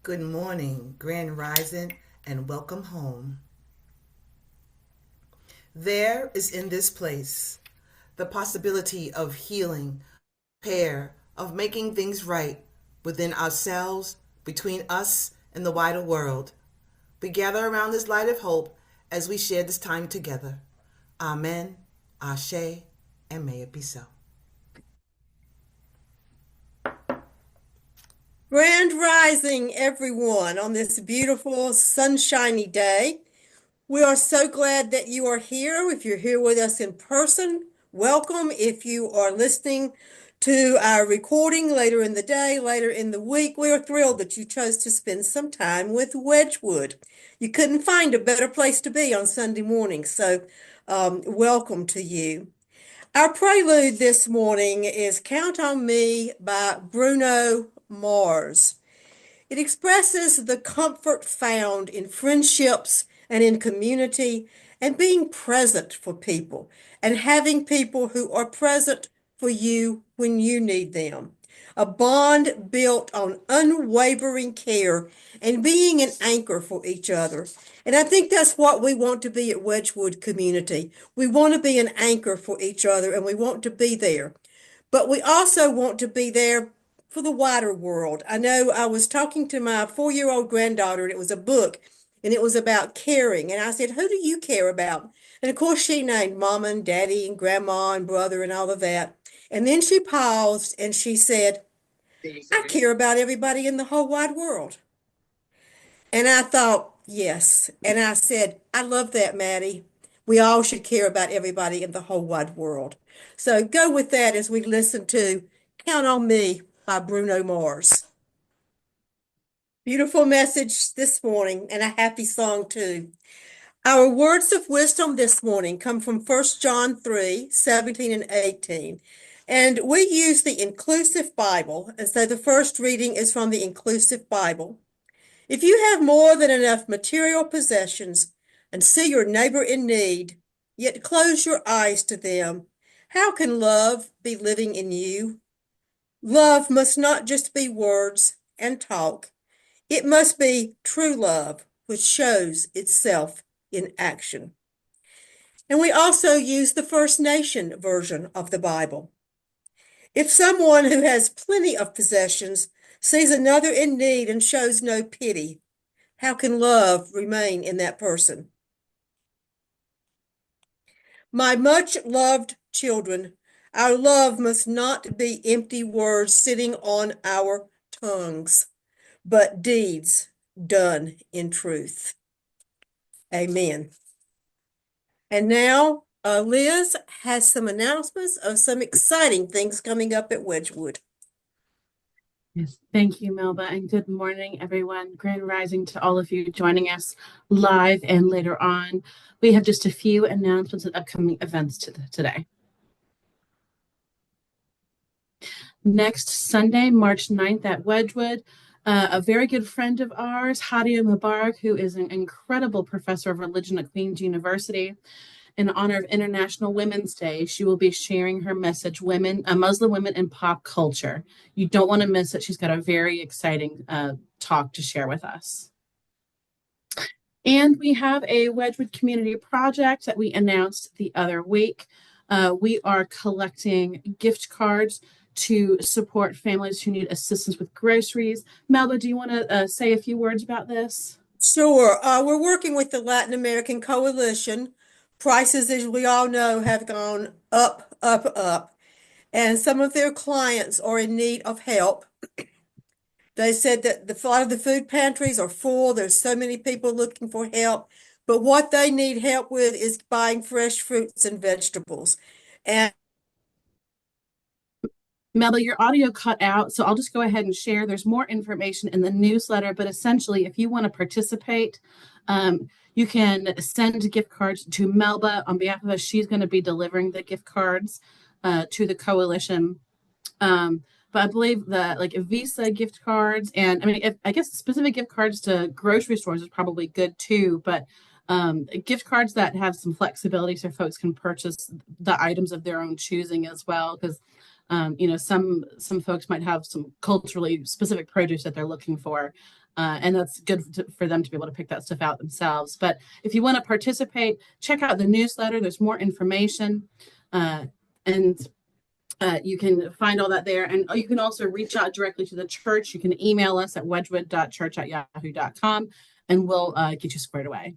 Good morning, Grand Rising, and welcome home. There is in this place the possibility of healing, repair, of making things right within ourselves, between us, and the wider world. We gather around this light of hope as we share this time together. Amen, Ashe, and may it be so. Grand Rising, everyone, on this beautiful, sunshiny day. We are so glad that you are here. If you're here with us in person, welcome. If you are listening to our recording later in the day, later in the week, we are thrilled that you chose to spend some time with Wedgewood. You couldn't find a better place to be on Sunday morning, so welcome to you. Our prelude this morning is Count on Me by Bruno Mars. It expresses the comfort found in friendships and in community and being present for people and having people who are present for you when you need them. A bond built on unwavering care and being an anchor for each other. And I think that's what we want to be at Wedgewood Community. We want to be an anchor for each other and we want to be there. But we also want to be there for the wider world. I know I was talking to my 4-year-old granddaughter, and it was a book, and it was about caring. And I said, "Who do you care about?" And of course, she named Mama and Daddy and Grandma and brother and all of that. And then she paused and she said, "I care about everybody in the whole wide world." And I thought, yes. And I said, "I love that, Maddie. We all should care about everybody in the whole wide world." So go with that as we listen to Count on Me by Bruno Mars. Beautiful message this morning and a happy song too. Our words of wisdom this morning come from 1 John 3:17 and 18. And we use the Inclusive Bible. And so the first reading is from the Inclusive Bible. If you have more than enough material possessions and see your neighbor in need, yet close your eyes to them, how can love be living in you? Love must not just be words and talk. It must be true love, which shows itself in action. And we also use the First Nation version of the Bible. If someone who has plenty of possessions sees another in need and shows no pity, how can love remain in that person? My much loved children, our love must not be empty words sitting on our tongues, but deeds done in truth. Amen. And now Liz has some announcements of some exciting things coming up at Wedgewood. Yes, thank you, Melba, and good morning, everyone. Grand Rising to all of you joining us live and later on. We have just a few announcements of upcoming events today. Next Sunday, March 9th at Wedgewood, a very good friend of ours, Hadia Mubarak, who is an incredible professor of religion at Queen's University, in honor of International Women's Day, she will be sharing her message, Muslim women in pop culture. You don't want to miss it. She's got a very exciting talk to share with us. And we have a Wedgewood community project that we announced the other week. We are collecting gift cards to support families who need assistance with groceries. Melba, do you want to say a few words about this? Sure. We're working with the Latin American Coalition. Prices, as we all know, have gone up, up, up. And some of their clients are in need of help. They said that a lot of the food pantries are full. There's so many people looking for help. But what they need help with is buying fresh fruits and vegetables. And Melba, your audio cut out, so I'll just go ahead and share. There's more information in the newsletter, but essentially, if you want to participate, you can send gift cards to Melba on behalf of us. She's going to be delivering the gift cards to the coalition. But I believe that like Visa gift cards, and I mean, I guess specific gift cards to grocery stores is probably good too, but gift cards that have some flexibility so folks can purchase the items of their own choosing as well, because some folks might have some culturally specific produce that they're looking for. And that's for them to be able to pick that stuff out themselves. But if you want to participate, check out the newsletter. There's more information. And you can find all that there. And you can also reach out directly to the church. You can email us at wedgewood.church@yahoo.com, and we'll get you squared away.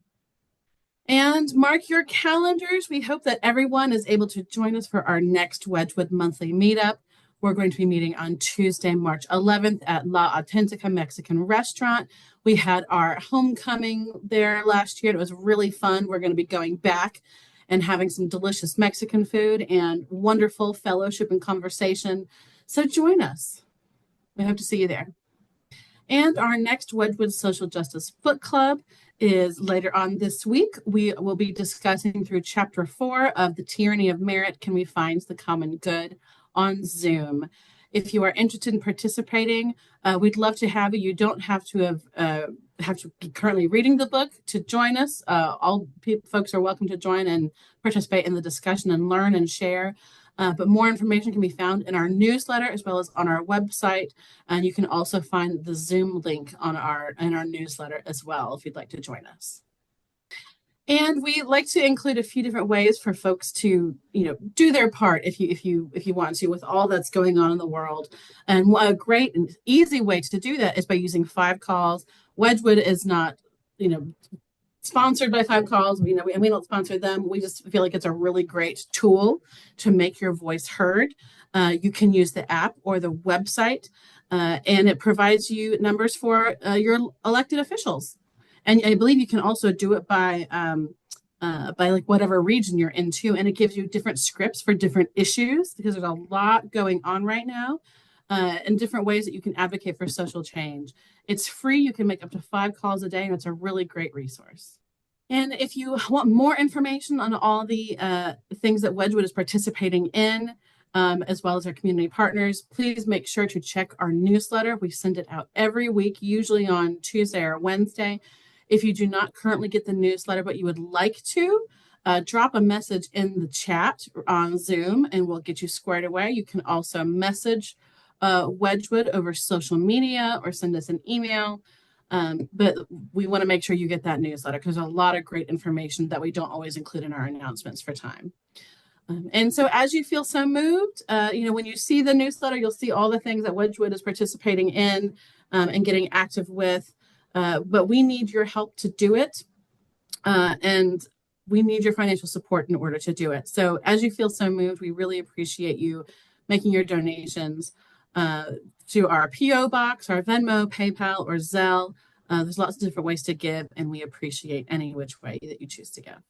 And mark your calendars. We hope that everyone is able to join us for our next Wedgewood monthly meetup. We're going to be meeting on Tuesday, March 11th at La Autentica Mexican Restaurant. We had our homecoming there last year. It was really fun. We're going to be going back and having some delicious Mexican food and wonderful fellowship and conversation. So join us. We hope to see you there. And our next Wedgewood Social Justice Book Club is later on this week. We will be discussing through Chapter 4 of The Tyranny of Merit, Can We Find the Common Good, on Zoom. If you are interested in participating, we'd love to have you. You don't have to be currently reading the book to join us. All folks are welcome to join and participate in the discussion and learn and share. But more information can be found in our newsletter as well as on our website. And you can also find the Zoom link in our newsletter as well if you'd like to join us. And we like to include a few different ways for folks to, do their part if you want to, with all that's going on in the world. And a great and easy way to do that is by using 5 calls. Wedgewood is not, sponsored by 5 calls. We don't sponsor them. We just feel like it's a really great tool to make your voice heard. You can use the app or the website, and it provides you numbers for your elected officials. And I believe you can also do it by like whatever region you're into, and it gives you different scripts for different issues because there's a lot going on right now, and different ways that you can advocate for social change. It's free. You can make up to 5 calls a day, and it's a really great resource. And if you want more information on all the things that Wedgewood is participating in, as well as our community partners, please make sure to check our newsletter. We send it out every week, usually on Tuesday or Wednesday. If you do not currently get the newsletter, but you would like to, drop a message in the chat on Zoom and we'll get you squared away. You can also message Wedgewood over social media or send us an email. But we want to make sure you get that newsletter because there's a lot of great information that we don't always include in our announcements for time. And so as you feel so moved, when you see the newsletter, you'll see all the things that Wedgewood is participating in and getting active with. But we need your help to do it. And we need your financial support in order to do it. So as you feel so moved, we really appreciate you making your donations to our P.O. Box, our Venmo, PayPal, or Zelle. There's lots of different ways to give, and we appreciate any which way that you choose to give.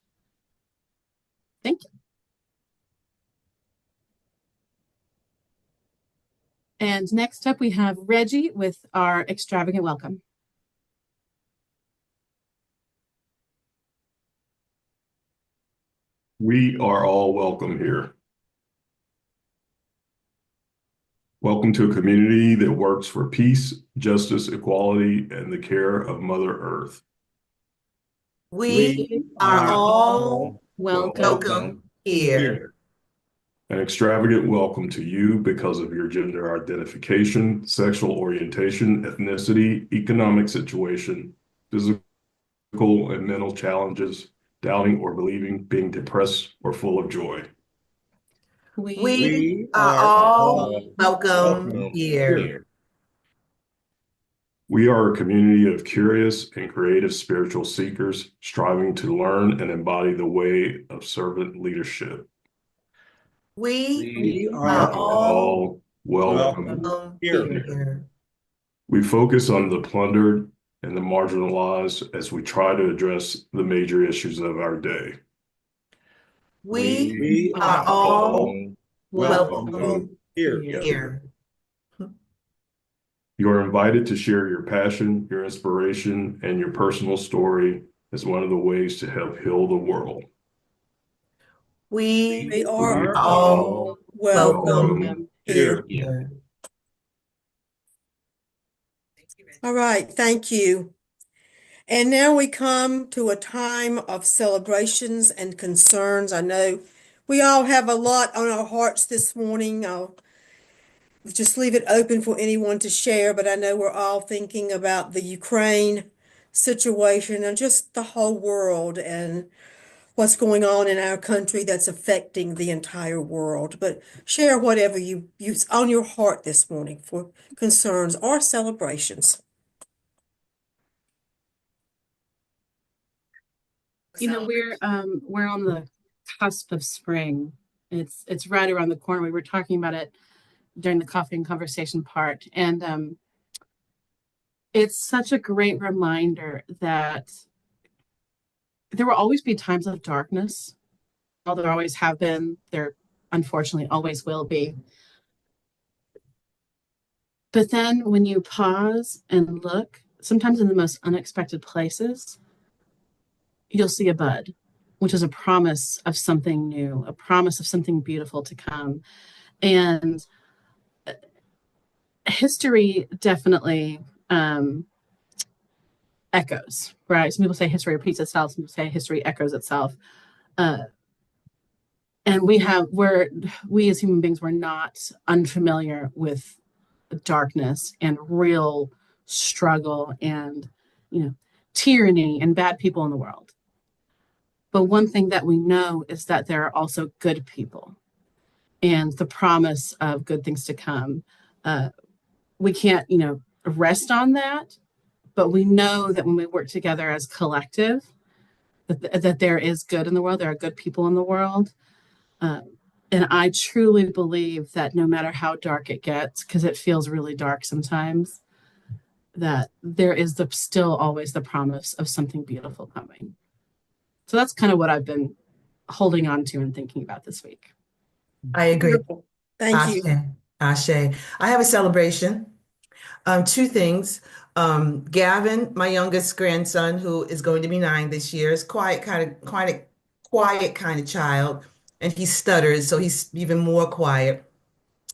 Thank you. And next up, we have Reggie with our extravagant welcome. We are all welcome here. Welcome to a community that works for peace, justice, equality, and the care of Mother Earth. We are all welcome here. An extravagant welcome to you because of your gender identification, sexual orientation, ethnicity, economic situation, physical and mental challenges, doubting or believing, being depressed or full of joy. We are all welcome here. We are a community of curious and creative spiritual seekers striving to learn and embody the way of servant leadership. We are all welcome here. We focus on the plundered and the marginalized as we try to address the major issues of our day. We are all welcome here. You are invited to share your passion, your inspiration, and your personal story as one of the ways to help heal the world. We are all welcome here. All right, thank you. And now we come to a time of celebrations and concerns. I know we all have a lot on our hearts this morning. just leave it open for anyone to share, but I know we're all thinking about the Ukraine situation and just the whole world and what's going on in our country that's affecting the entire world. But share whatever you's on your heart this morning for concerns or celebrations. We're on the cusp of spring. It's right around the corner. We were talking about it during the coffee and conversation part, and it's such a great reminder that there will always be times of darkness. Well, there always have been. There unfortunately always will be. But then when you pause and look, sometimes in the most unexpected places, you'll see a bud, which is a promise of something new, a promise of something beautiful to come. And history definitely echoes, right? Some people say history repeats itself. Some people say history echoes itself. And we as human beings, we're not unfamiliar with darkness and real struggle and, tyranny and bad people in the world. But one thing that we know is that there are also good people and the promise of good things to come. We can't, rest on that, but we know that when we work together as collective, that there is good in the world. There are good people in the world. And I truly believe that no matter how dark it gets, because it feels really dark sometimes, that there is still always the promise of something beautiful coming. So that's kind of what I've been holding on to and thinking about this week. I agree. Wonderful. Thank you. Ashe. I have a celebration. Two things. Gavin, my youngest grandson, who is going to be 9 this year, is quite a quiet kind of child, and he stutters, so he's even more quiet.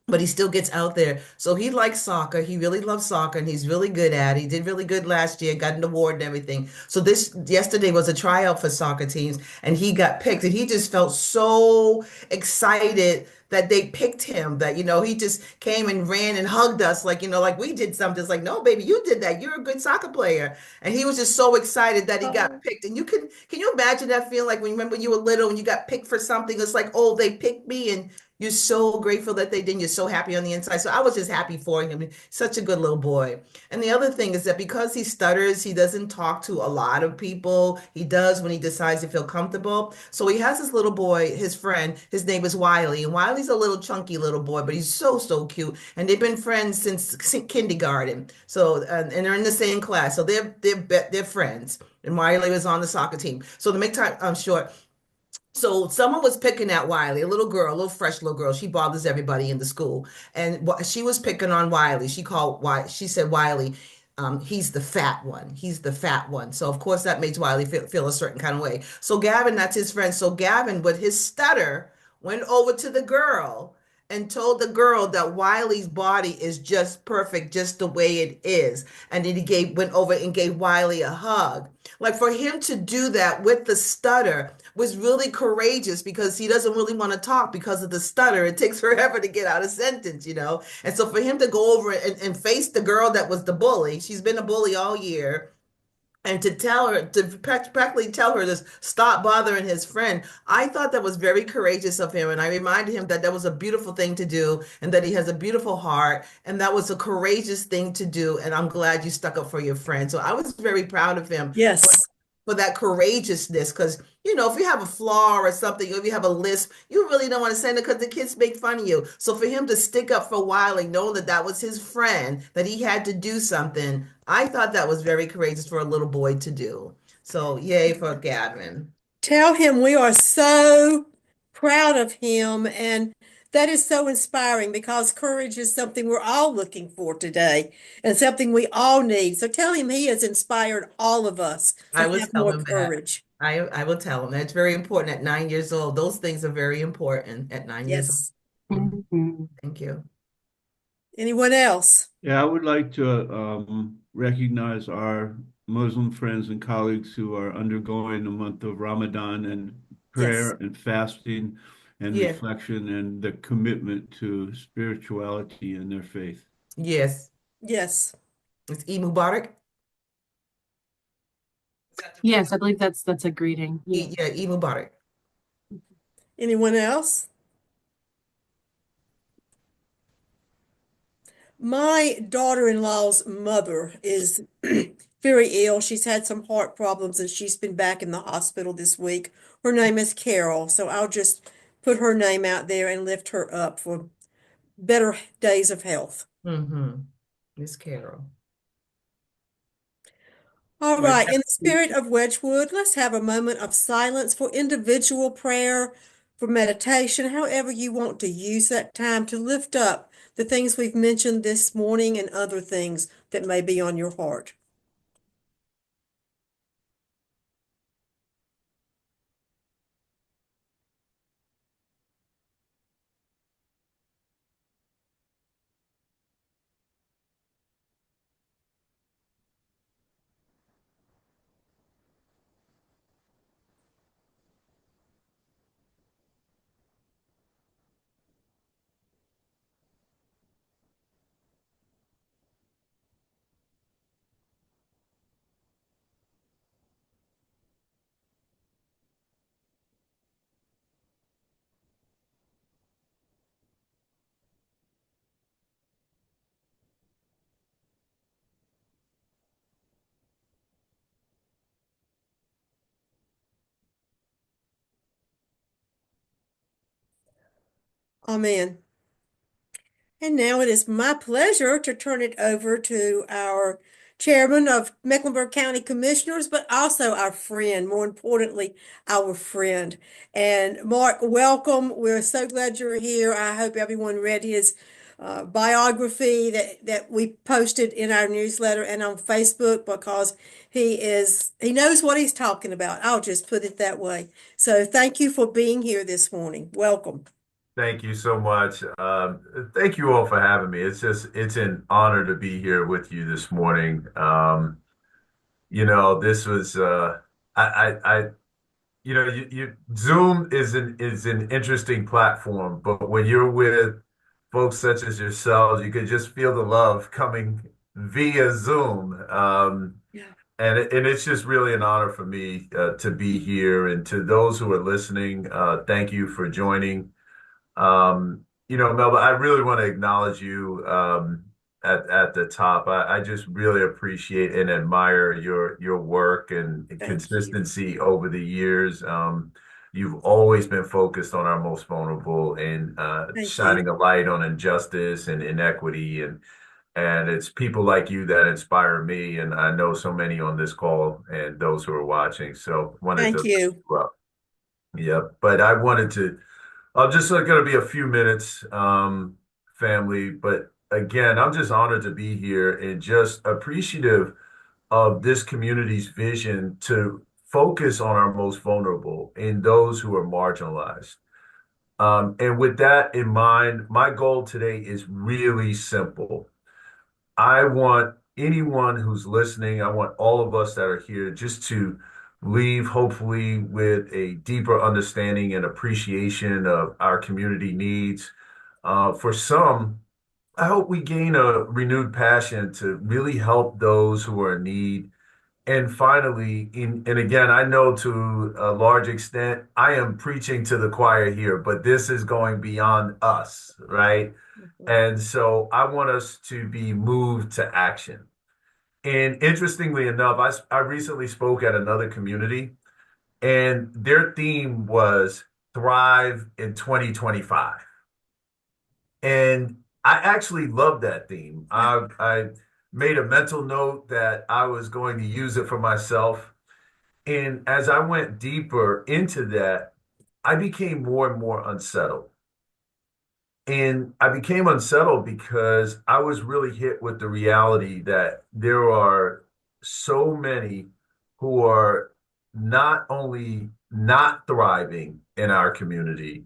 But he still gets out there. So he likes soccer. He really loves soccer and he's really good at it. He did really good last year, got an award and everything. So this yesterday was a tryout for soccer teams and he got picked and he just felt so excited that they picked him that, he just came and ran and hugged us like, like we did something. It's like, no, baby, you did that. You're a good soccer player. And he was just so excited that he got picked. And can you imagine that feeling like when you remember you were little and you got picked for something? It's like, oh, they picked me and you're so grateful that they did. You're so happy on the inside. So I was just happy for him. Such a good little boy. And the other thing is that because he stutters, he doesn't talk to a lot of people. He does when he decides to feel comfortable. So he has this little boy, his friend, his name is Wiley. And Wiley's a little chunky little boy, but he's so, so cute. And they've been friends since kindergarten. So, and they're in the same class. So they're friends. And Wiley was on the soccer team. So to make time short, so someone was picking at Wiley, a little girl, a little fresh little girl. She bothers everybody in the school. And she was picking on Wiley. She said, Wiley, he's the fat one. He's the fat one. So of course that makes Wiley feel a certain kind of way. So Gavin, that's his friend. So Gavin, with his stutter, went over to the girl and told the girl that Wiley's body is just perfect, just the way it is. And then went over and gave Wiley a hug. Like for him to do that with the stutter was really courageous because he doesn't really want to talk because of the stutter. It takes forever to get out a sentence, And so for him to go over and face the girl that was the bully, she's been a bully all year, and to practically tell her to stop bothering his friend, I thought that was very courageous of him. And I reminded him that that was a beautiful thing to do and that he has a beautiful heart. And that was a courageous thing to do. And I'm glad you stuck up for your friend. So I was very proud of him Yes. for that courageousness. Because, if you have a flaw or something, or if you have a lisp, you really don't want to say it because the kids make fun of you. So for him to stick up for Wiley, knowing that that was his friend, that he had to do something, I thought that was very courageous for a little boy to do. So yay for Gavin. Tell him we are so proud of him, and that is so inspiring because courage is something we're all looking for today and something we all need. So tell him he has inspired all of us to I will have tell more him that. courage. I will tell him that's very important at 9 years old. Those things are very important at 9 years Yes. old. Mm-hmm. Thank you. Anyone else? Yeah, I would like to recognize our Muslim friends and colleagues who are undergoing the month of Ramadan and prayer Yes. and fasting and Yeah. reflection and the commitment to spirituality and their faith. Yes. Yes. It's E Mubarak. Yes, I believe that's a greeting. Yeah. Yeah, E Mubarak. Anyone else? My daughter-in-law's mother is very ill. She's had some heart problems and she's been back in the hospital this week. Her name is Carol, so I'll just put her name out there and lift her up for better days of health. Mm-hmm. Miss Carol. All Right. right, in the spirit of Wedgewood, let's have a moment of silence for individual prayer, for meditation, however you want to use that time to lift up the things we've mentioned this morning and other things that may be on your heart. Amen. And now it is my pleasure to turn it over to our chairman of Mecklenburg County Commissioners, but also our friend, more importantly, our friend. And Mark, welcome. We're so glad you're here. I hope everyone read his biography that we posted in our newsletter and on Facebook because he knows what he's talking about. I'll just put it that way. So thank you for being here this morning. Welcome. Thank you so much. Thank you all for having me. It's an honor to be here with you this morning. This was, I Zoom is an interesting platform, but when you're with folks such as yourselves, you could just feel the love coming via Zoom. Yeah. And it's just really an honor for me to be here. And to those who are listening, thank you for joining. Melba, I really want to acknowledge you at the top. I just really appreciate and admire your work and Thank you. consistency over the years. You've always been focused on our most vulnerable and Thank you. shining a light on injustice and inequity, and it's people like you that inspire me, and I know so many on this call and those who are watching. So wanted to Thank lift you. you up. Yeah, but I wanted to. I'm just going to be a few minutes, family. But again, I'm just honored to be here and just appreciative of this community's vision to focus on our most vulnerable and those who are marginalized. And with that in mind, my goal today is really simple. I want anyone who's listening, I want all of us that are here just to leave hopefully with a deeper understanding and appreciation of our community needs. For some, I hope we gain a renewed passion to really help those who are in need. And finally, and again, I know to a large extent, I am preaching to the choir here, but this is going beyond us, right? And so I want us to be moved to action. And interestingly enough, I recently spoke at another community, and their theme was Thrive in 2025. And I actually love that theme. I made a mental note that I was going to use it for myself. And as I went deeper into that, I became more and more unsettled. And I became unsettled because I was really hit with the reality that there are so many who are not only not thriving in our community,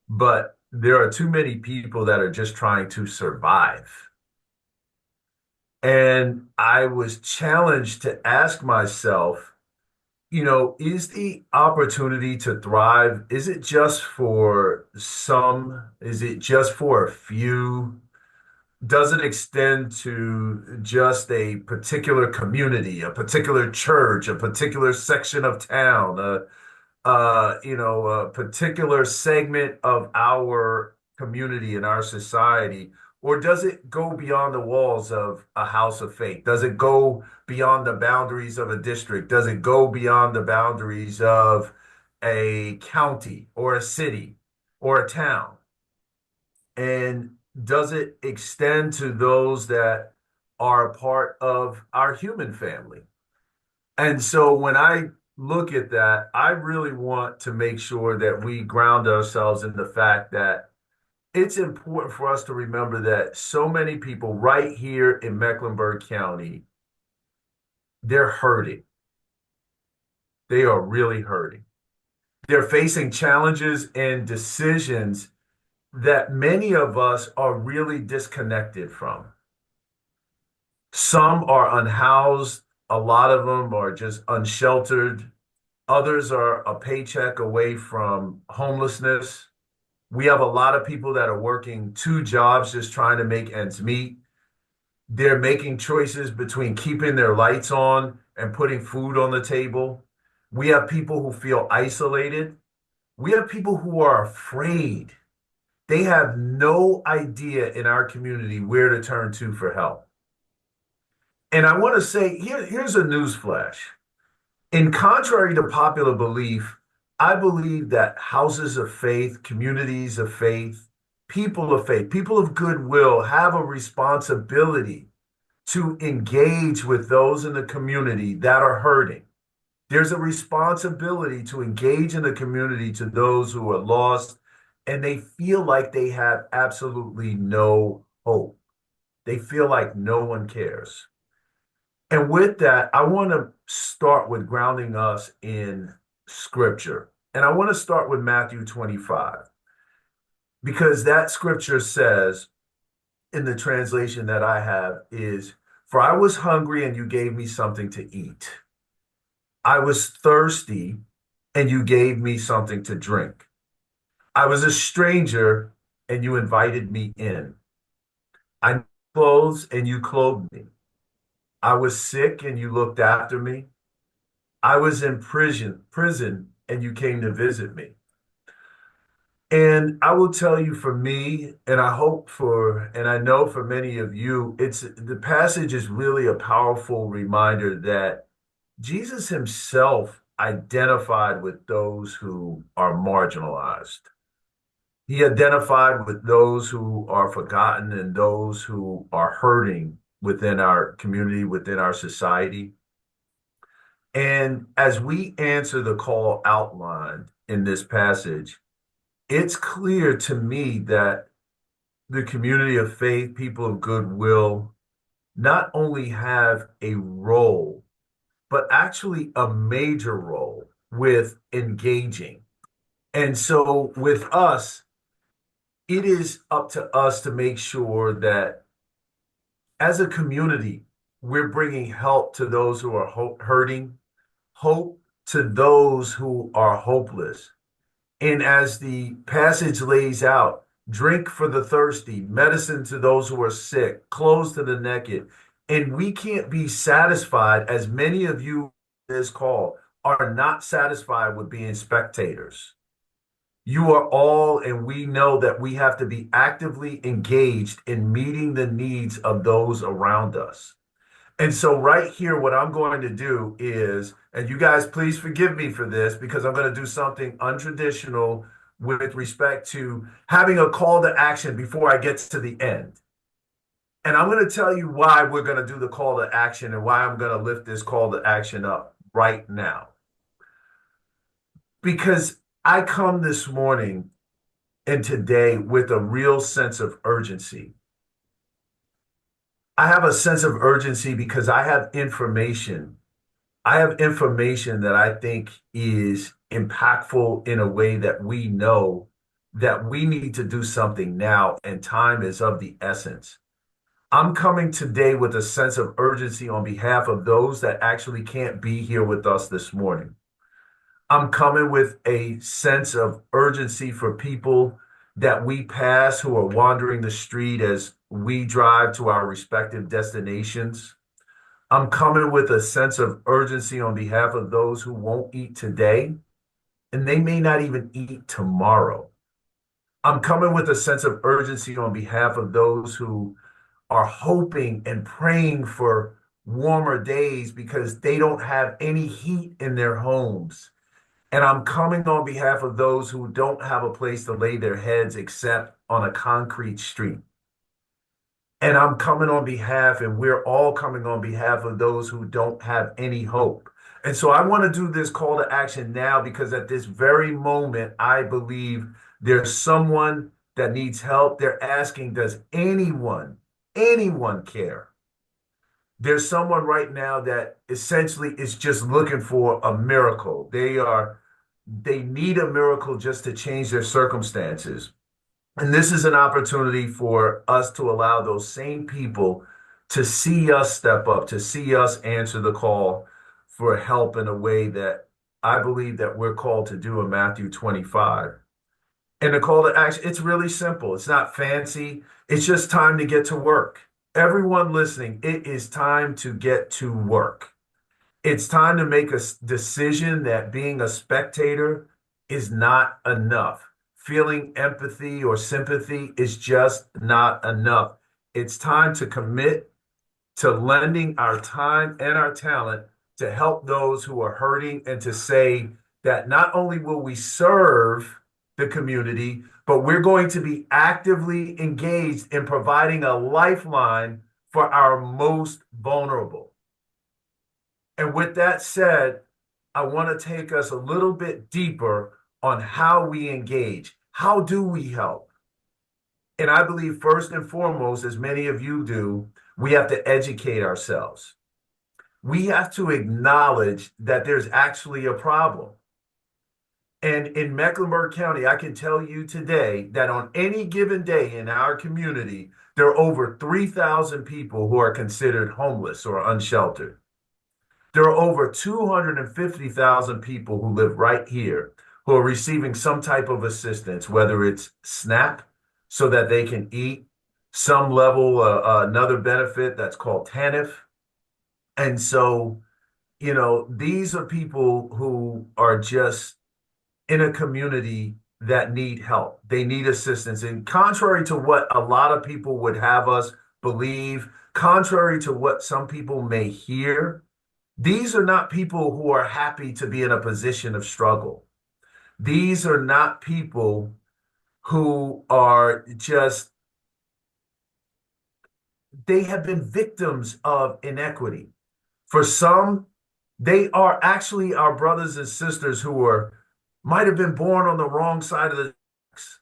but there are too many people that are just trying to survive. And I was challenged to ask myself, is the opportunity to thrive, is it just for some? Is it just for a few? Does it extend to just a particular community, a particular church, a particular section of town, a particular segment of our community and our society? Or does it go beyond the walls of a house of faith? Does it go beyond the boundaries of a district? Does it go beyond the boundaries of a county or a city or a town? And does it extend to those that are a part of our human family? And so when I look at that, I really want to make sure that we ground ourselves in the fact that it's important for us to remember that so many people right here in Mecklenburg County, they're hurting. They are really hurting. They're facing challenges and decisions that many of us are really disconnected from. Some are unhoused, a lot of them are just unsheltered. Others are a paycheck away from homelessness. We have a lot of people that are working two jobs just trying to make ends meet. They're making choices between keeping their lights on and putting food on the table. We have people who feel isolated. We have people who are afraid. They have no idea in our community where to turn to for help. And I want to say, here's a news flash. In contrary to popular belief, I believe that houses of faith, communities of faith, people of goodwill have a responsibility to engage with those in the community that are hurting. There's a responsibility to engage in the community to those who are lost and they feel like they have absolutely no hope. They feel like no one cares. And with that, I want to start with grounding us in scripture. And I want to start with Matthew 25, because that scripture says, in the translation that I have, is, "For I was hungry and you gave me something to eat. I was thirsty and you gave me something to drink. I was a stranger and you invited me in. I needed clothes and you clothed me. I was sick and you looked after me. I was in prison and you came to visit me." And I will tell you, for me, and I know for many of you, the passage is really a powerful reminder that Jesus himself identified with those who are marginalized. He identified with those who are forgotten and those who are hurting within our community, within our society. And as we answer the call outlined in this passage, it's clear to me that the community of faith, people of goodwill, not only have a role, but actually a major role with engaging. And so with us, it is up to us to make sure that as a community, we're bringing help to those who are hurting, hope to those who are hopeless. And as the passage lays out, drink for the thirsty, medicine to those who are sick, clothes to the naked. And we can't be satisfied, as many of you in this call are not satisfied with being spectators. You are all, and we know that we have to be actively engaged in meeting the needs of those around us. And so right here, what I'm going to do is, and you guys, please forgive me for this, because I'm going to do something untraditional with respect to having a call to action before I get to the end. And I'm going to tell you why we're going to do the call to action and why I'm going to lift this call to action up right now. Because I come this morning and today with a real sense of urgency. I have a sense of urgency because I have information. I have information that I think is impactful in a way that we know that we need to do something now, and time is of the essence. I'm coming today with a sense of urgency on behalf of those that actually can't be here with us this morning. I'm coming with a sense of urgency for people that we pass who are wandering the street as we drive to our respective destinations. I'm coming with a sense of urgency on behalf of those who won't eat today, and they may not even eat tomorrow. I'm coming with a sense of urgency on behalf of those who are hoping and praying for warmer days because they don't have any heat in their homes. And I'm coming on behalf of those who don't have a place to lay their heads except on a concrete street. And I'm coming on behalf, and we're all coming on behalf of those who don't have any hope. And so I want to do this call to action now because at this very moment, I believe there's someone that needs help. They're asking, does anyone care? There's someone right now that essentially is just looking for a miracle. They need a miracle just to change their circumstances. And this is an opportunity for us to allow those same people to see us step up, to see us answer the call for help in a way that I believe that we're called to do in Matthew 25. And the call to action, it's really simple. It's not fancy. It's just time to get to work. Everyone listening, it is time to get to work. It's time to make a decision that being a spectator is not enough. Feeling empathy or sympathy is just not enough. It's time to commit to lending our time and our talent to help those who are hurting and to say that not only will we serve the community, but we're going to be actively engaged in providing a lifeline for our most vulnerable. And with that said, I want to take us a little bit deeper on how we engage. How do we help? And I believe first and foremost, as many of you do, we have to educate ourselves. We have to acknowledge that there's actually a problem. And in Mecklenburg County, I can tell you today that on any given day in our community, there are over 3,000 people who are considered homeless or unsheltered. There are over 250,000 people who live right here who are receiving some type of assistance, whether it's SNAP so that they can eat, some level, another benefit that's called TANF. And so, these are people who are just in a community that need help. They need assistance. And contrary to what a lot of people would have us believe, contrary to what some people may hear, these are not people who are happy to be in a position of struggle. These are not people who are just, they have been victims of inequity. For some, they are actually our brothers and sisters who might have been born on the wrong side of the tracks.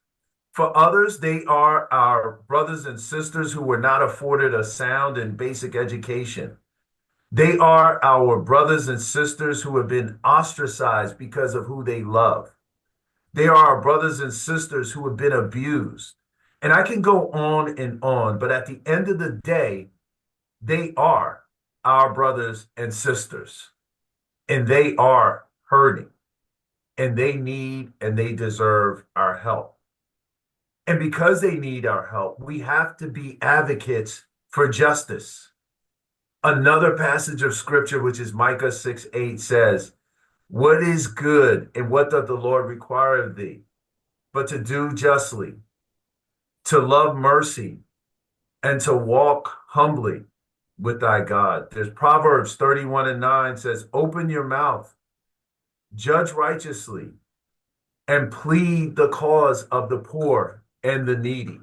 For others, they are our brothers and sisters who were not afforded a sound and basic education. They are our brothers and sisters who have been ostracized because of who they love. They are our brothers and sisters who have been abused. And I can go on, but at the end of the day, they are our brothers and sisters. And they are hurting. And they need and they deserve our help. And because they need our help, we have to be advocates for justice. Another passage of scripture, which is Micah 6:8, says, "What is good and what doth the Lord require of thee? But to do justly, to love mercy, and to walk humbly with thy God." There's Proverbs 31:9 says, "Open your mouth, judge righteously, and plead the cause of the poor and the needy."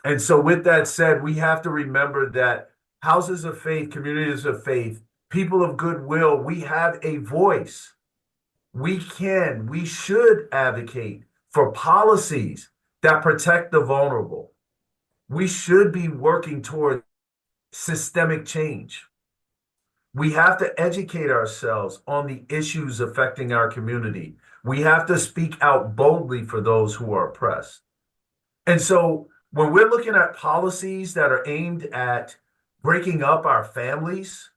And so with that said, we have to remember that houses of faith, communities of faith, people of goodwill, we have a voice. We should advocate for policies that protect the vulnerable. We should be working toward systemic change. We have to educate ourselves on the issues affecting our community. We have to speak out boldly for those who are oppressed. And so When we're looking at policies that are aimed at breaking up our families,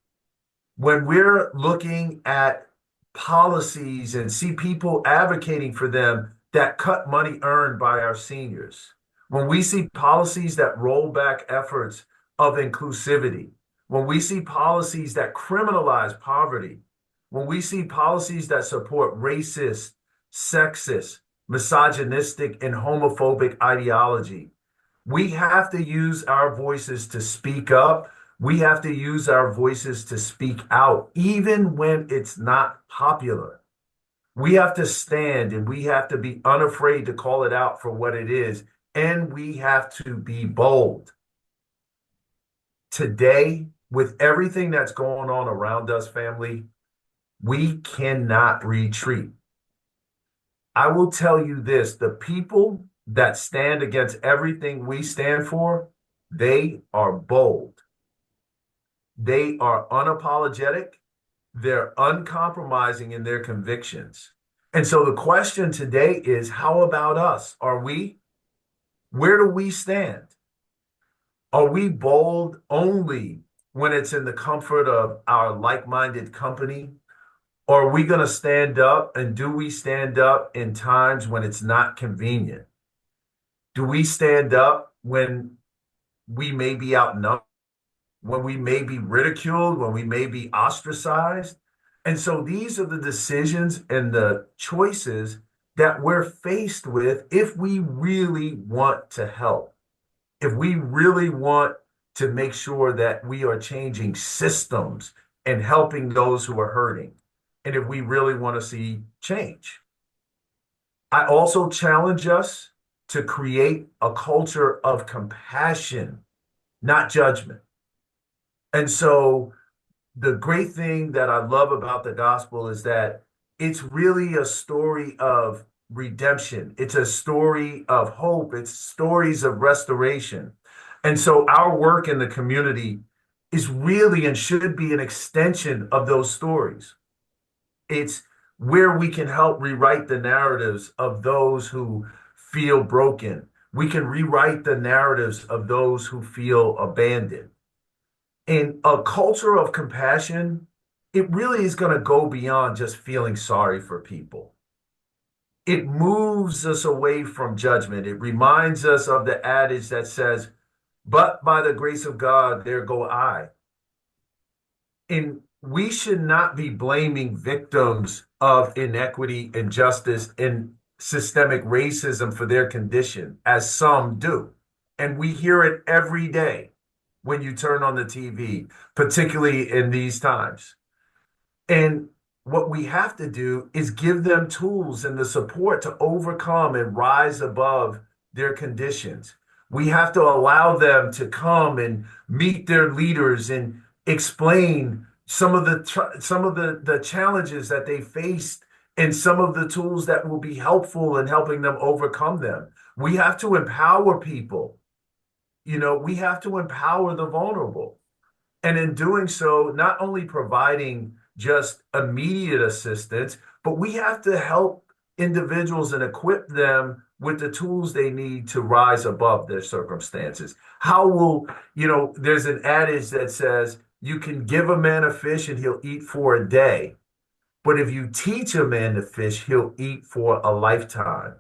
when we're looking at policies and see people advocating for them that cut money earned by our seniors, when we see policies that roll back efforts of inclusivity, when we see policies that criminalize poverty, when we see policies that support racist, sexist, misogynistic, and homophobic ideology, we have to use our voices to speak up. We have to use our voices to speak out, even when it's not popular. We have to stand and we have to be unafraid to call it out for what it is. And we have to be bold. Today, with everything that's going on around us, family, we cannot retreat. I will tell you this, the people that stand against everything we stand for, they are bold. They are unapologetic. They're uncompromising in their convictions. And so the question today is, how about us? Where do we stand? Are we bold only when it's in the comfort of our like-minded company? Or are we going to stand up, and do we stand up in times when it's not convenient? Do we stand up when we may be outnumbered, when we may be ridiculed, when we may be ostracized? And so these are the decisions and the choices that we're faced with if we really want to help, if we really want to make sure that we are changing systems and helping those who are hurting, and if we really want to see change. I also challenge us to create a culture of compassion, not judgment. And so the great thing that I love about the gospel is that it's really a story of redemption. It's a story of hope. It's stories of restoration. And so our work in the community is really and should be an extension of those stories. It's where we can help rewrite the narratives of those who feel broken. We can rewrite the narratives of those who feel abandoned. In a culture of compassion, it really is going to go beyond just feeling sorry for people. It moves us away from judgment. It reminds us of the adage that says, but by the grace of God, there go I. And we should not be blaming victims of inequity, injustice, and systemic racism for their condition, as some do. And we hear it every day when you turn on the TV, particularly in these times. And what we have to do is give them tools and the support to overcome and rise above their conditions. We have to allow them to come and meet their leaders and explain some of the challenges that they faced and some of the tools that will be helpful in helping them overcome them. We have to empower people. We have to empower the vulnerable. And in doing so, not only providing just immediate assistance, but we have to help individuals and equip them with the tools they need to rise above their circumstances. There's an adage that says, you can give a man a fish and he'll eat for a day. But if you teach a man to fish, he'll eat for a lifetime.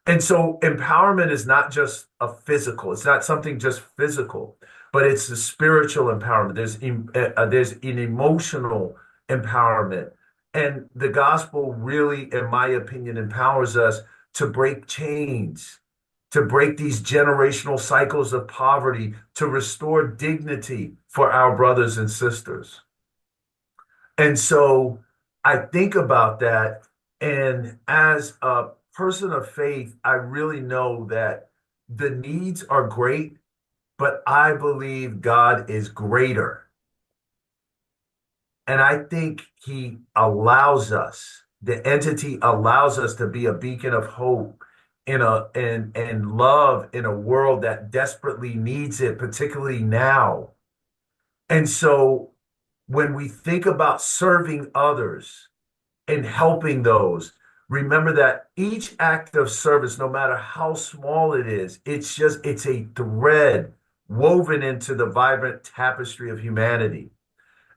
And so empowerment is not just it's not something just physical, but it's a spiritual empowerment. There's an emotional empowerment. And the gospel really, in my opinion, empowers us to break chains, to break these generational cycles of poverty, to restore dignity for our brothers and sisters. And so I think about that. And as a person of faith, I really know that the needs are great, but I believe God is greater. And I think he allows us, the entity allows us to be a beacon of hope and love in a world that desperately needs it, particularly now. And so when we think about serving others and helping those, Remember that each act of service, no matter how small it is, it's a thread woven into the vibrant tapestry of humanity.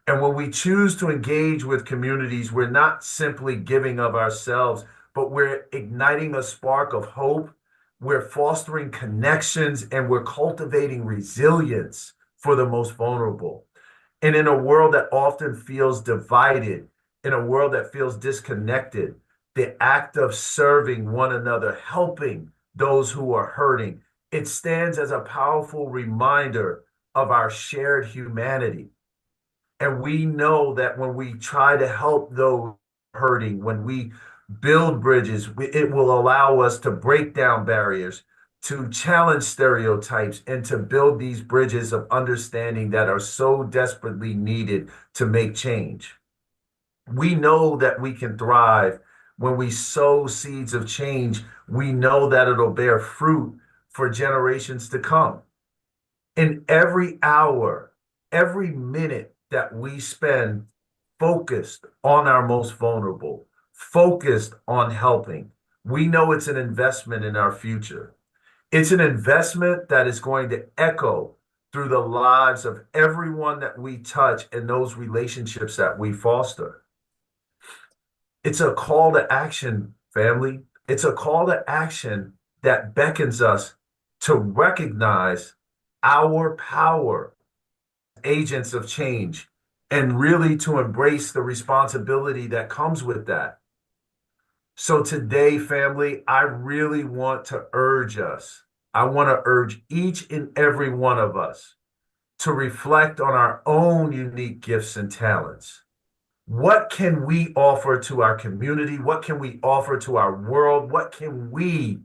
And when we choose to engage with communities, we're not simply giving of ourselves, but we're igniting a spark of hope. We're fostering connections and we're cultivating resilience for the most vulnerable. And in a world that often feels divided, in a world that feels disconnected, the act of serving one another, helping those who are hurting, it stands as a powerful reminder of our shared humanity. And we know that when we try to help those hurting, when we build bridges, it will allow us to break down barriers, to challenge stereotypes, and to build these bridges of understanding that are so desperately needed to make change. We know that we can thrive when we sow seeds of change. We know that it'll bear fruit for generations to come. In every hour, every minute that we spend focused on our most vulnerable, focused on helping, we know it's an investment in our future. It's an investment that is going to echo through the lives of everyone that we touch and those relationships that we foster. It's a call to action, family. It's a call to action that beckons us to recognize our power, agents of change, and really to embrace the responsibility that comes with that. So today, family, I really want to urge us. I want to urge each and every one of us to reflect on our own unique gifts and talents. What can we offer to our community? What can we offer to our world? What can we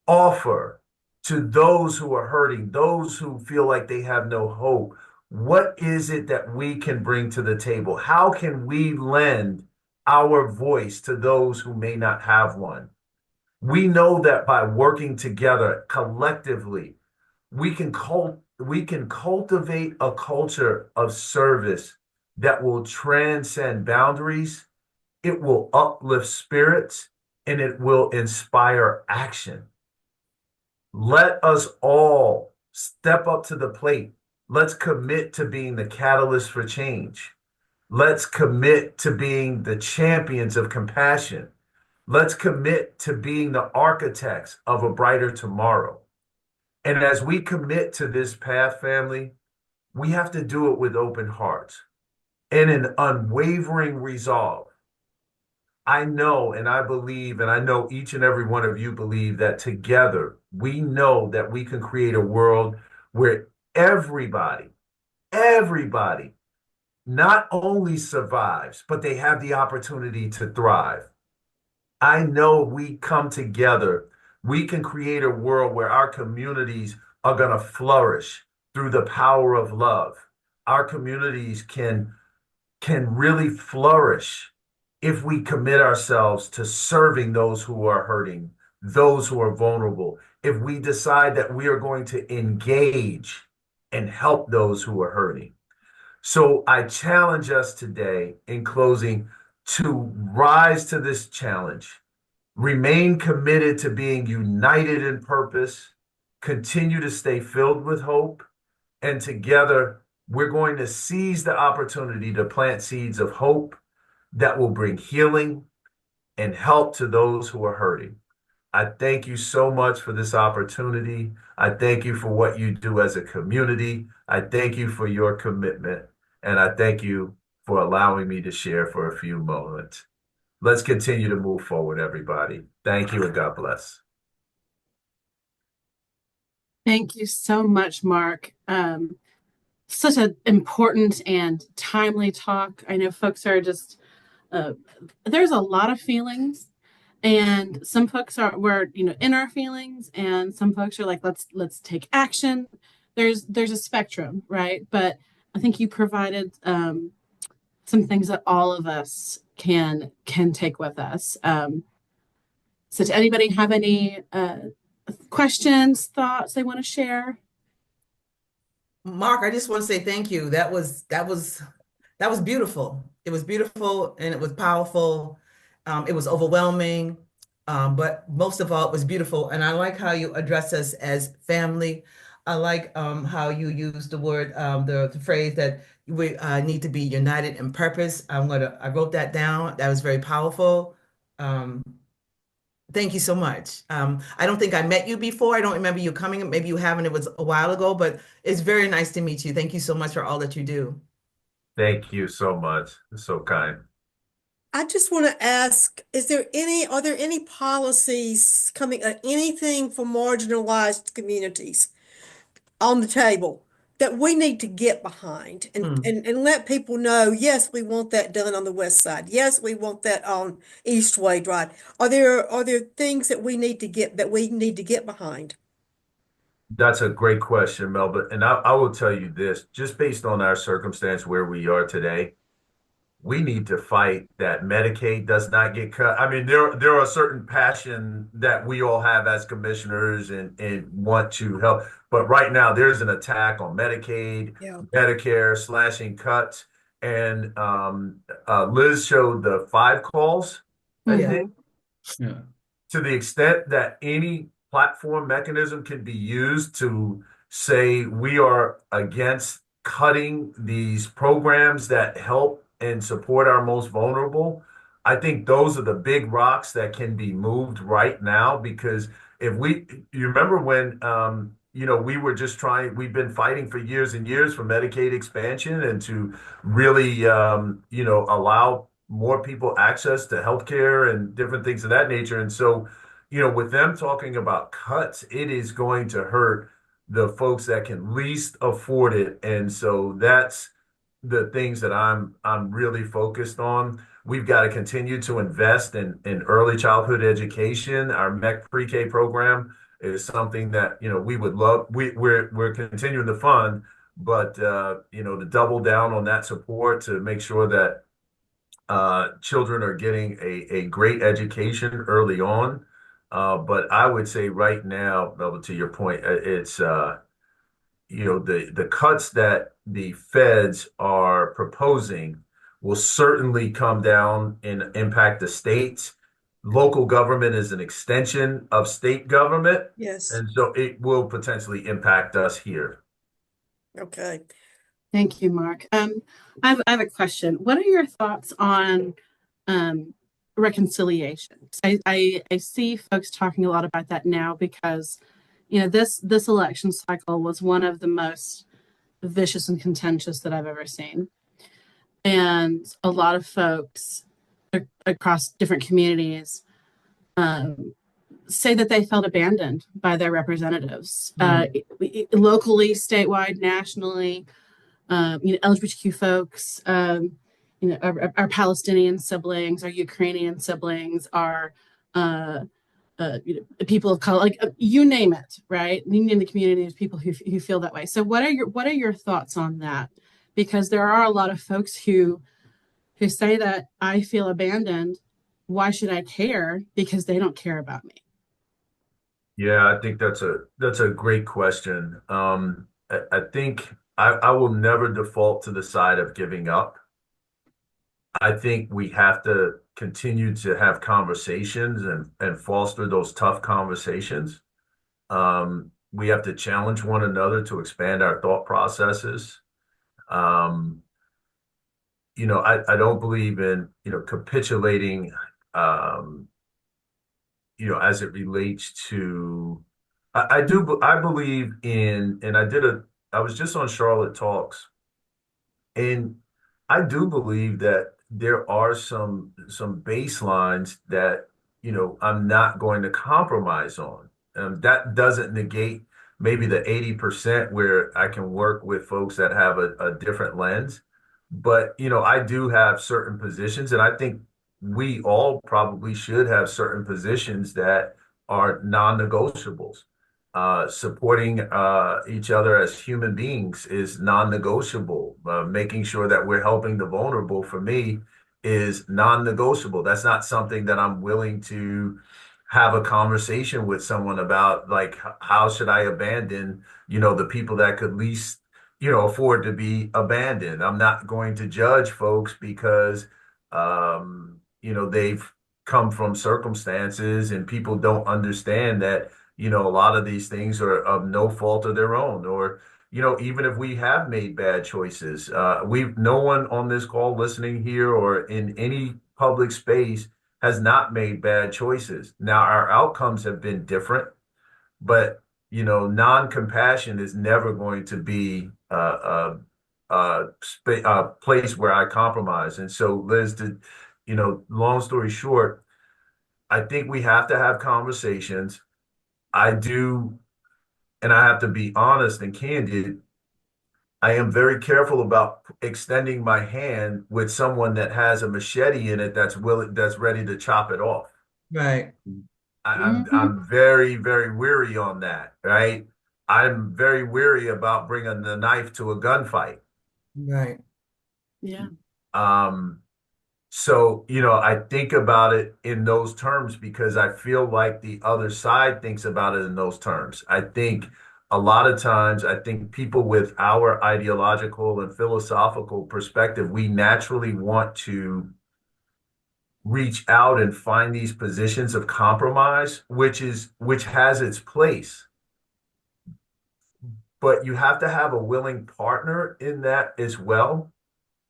offer to those who are hurting, those who feel like they have no hope? What is it that we can bring to the table? How can we lend our voice to those who may not have one? We know that by working together collectively, we can cultivate a culture of service that will transcend boundaries, it will uplift spirits, and it will inspire action. Let us all step up to the plate. Let's commit to being the catalyst for change. Let's commit to being the champions of compassion. Let's commit to being the architects of a brighter tomorrow. And as we commit to this path, family, we have to do it with open hearts and an unwavering resolve. I know and I believe, and I know each and every one of you believe that together we know that we can create a world where everybody not only survives, but they have the opportunity to thrive. I know we come together, we can create a world where our communities are going to flourish through the power of love. Our communities can really flourish if we commit ourselves to serving those who are hurting, those who are vulnerable, if we decide that we are going to engage and help those who are hurting. So I challenge us today in closing to rise to this challenge, remain committed to being united in purpose, continue to stay filled with hope, and together we're going to seize the opportunity to plant seeds of hope that will bring healing and help to those who are hurting. I thank you so much for this opportunity. I thank you for what you do as a community. I thank you for your commitment. And I thank you for allowing me to share for a few moments. Let's continue to move forward, everybody. Thank you and God bless. Thank you so much, Mark. Such an important and timely talk. I know folks are just, there's a lot of feelings, and some folks we're in our feelings, and some folks are like, let's take action. There's a spectrum, right? But I think you provided some things that all of us can take with us. So does anybody have any questions, thoughts they want to share? Mark, I just want to say thank you. That was beautiful. It was beautiful and it was powerful. It was overwhelming, but most of all, it was beautiful. And I like how you address us as family. I like how you use the word, the phrase that we need to be united in purpose. I wrote that down. That was very powerful. Um, Thank you so much. I don't think I met you before. I don't remember you coming. Maybe you haven't. It was a while ago, but it's very nice to meet you. Thank you so much for all that you do. Thank you so much. So kind. I just want to ask, are there any policies coming, anything for marginalized communities on the table that we need to get behind Hmm. and let people know, yes, we want that done on the west side. Yes, we want that on East Wade Drive. Are there things that we need to get behind? That's a great question, Melba. And I will tell you this, just based on our circumstance where we are today, we need to fight that Medicaid does not get cut. I mean, there are certain passion that we all have as commissioners and want to help. But right now, there's an attack on Medicaid, Yeah. Medicare, slashing cuts. And Liz showed the 5 calls, I Yeah. think, Mhm. Yeah. to the extent that any platform mechanism can be used to say we are against cutting these programs that help and support our most vulnerable. I think those are the big rocks that can be moved right now because you remember when, we were just we've been fighting for years and years for Medicaid expansion and to really, allow more people access to healthcare and different things of that nature. And so, with them talking about cuts, it is going to hurt the folks that can least afford it. And so that's the things that I'm really focused on. We've got to continue to invest in early childhood education. Our MEC pre-K program is something that, we would love. We're continuing to fund, but to double down on that support to make sure that children are getting a great education early on. But I would say right now, Melvin, to your point, it's the cuts that the feds are proposing will certainly come down and impact the states. Local government is an extension of state government, Yes. and so it will potentially impact us here. Okay. Thank you, Mark. I have a question. What are your thoughts on reconciliation? I see folks talking a lot about that now because, this election cycle was one of the most vicious and contentious that I've ever seen. And a lot of folks across different communities say that they felt abandoned by their representatives, locally, statewide, nationally. LGBTQ folks, our Palestinian siblings, our Ukrainian siblings, our people of color, like you name it, right? You name the community, there's people who feel that way. So what are your thoughts on that? Because there are a lot of folks who say that I feel abandoned. Why should I care? Because they don't care about me. Yeah, I think that's a great question. I think I will never default to the side of giving up. I think we have to continue to have conversations and foster those tough conversations. We have to challenge one another to expand our thought processes. Um, I don't believe in, capitulating, um, as it relates to, I believe in, and I was just on Charlotte Talks, and I do believe that there are some baselines that, I'm not going to compromise on. That doesn't negate maybe the 80% where I can work with folks that have a different lens. But, I do have certain positions, and I think we all probably should have certain positions that are non-negotiables. Supporting each other as human beings is non-negotiable. Making sure that we're helping the vulnerable for me is non-negotiable. That's not something that I'm willing to have a conversation with someone about, like, how should I abandon, the people that could least, afford to be abandoned. I'm not going to judge folks because, they've come from circumstances, and people don't understand that, a lot of these things are of no fault of their own, or, even if we have made bad choices, no one on this call listening here or in any public space has not made bad choices. Now, our outcomes have been different, but, non-compassion is never going to be a place where I compromise. And so, Liz, long story short, I think we have to have conversations. I do, and I have to be honest and candid. I am very careful about extending my hand with someone that has a machete in it that's ready to chop it off. Right. I'm very, very weary on that, right? I'm very weary about bringing the knife to a gunfight. Right. Yeah. So, I think about it in those terms because I feel like the other side thinks about it in those terms. I think a lot of times, I think people with our ideological and philosophical perspective, we naturally want to reach out and find these positions of compromise, which has its place. But you have to have a willing partner in that as well.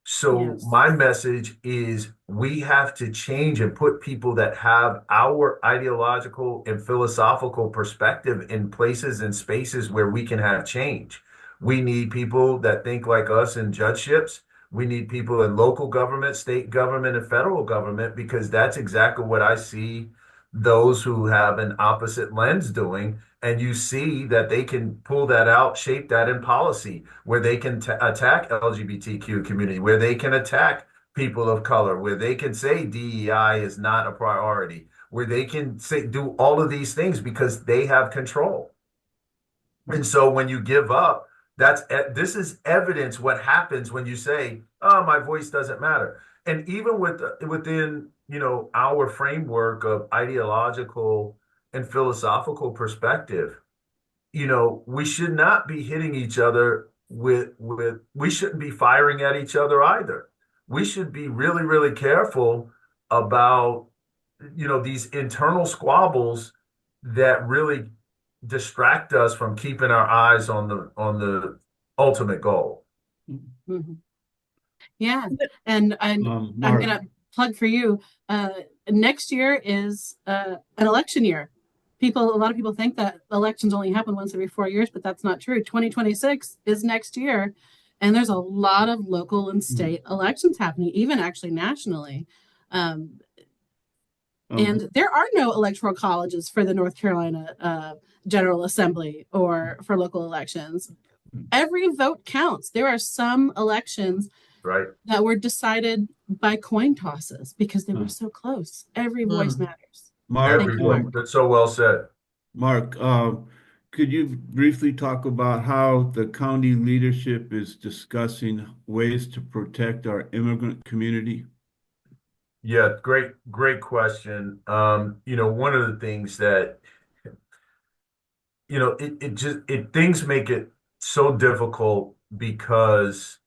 So Yes. my message is we have to change and put people that have our ideological and philosophical perspective in places and spaces where we can have change. We need people that think like us in judgeships. We need people in local government, state government, and federal government, because that's exactly what I see those who have an opposite lens doing. And you see that they can pull that out, shape that in policy, where they can attack LGBTQ community, where they can attack people of color, where they can say DEI is not a priority, where they can say do all of these things because they have control. And so when you give up, this is evidence what happens when you say, "Oh, my voice doesn't matter." And even within, our framework of ideological and philosophical perspective, we should not be hitting each other we shouldn't be firing at each other either. We should be really, really careful about, these internal squabbles that really distract us from keeping our eyes on the ultimate goal. Mhm. Yeah. And I'm Mark, gonna plug for you. Next year is an election year. A lot of people think that elections only happen once every 4 years, but that's not true. 2026 is next year, and there's a lot of local and state elections happening, even actually nationally. Um, and there are no electoral colleges for the North Carolina General Assembly or for local elections. Every vote counts. There are some elections Right. that were decided by coin tosses because they were so close. Every voice matters. Mark, Thank you, Mark. That's so well said. Mark, could you briefly talk about how the county leadership is discussing ways to protect our immigrant community? Yeah, great question. One of the things that, things make it so difficult because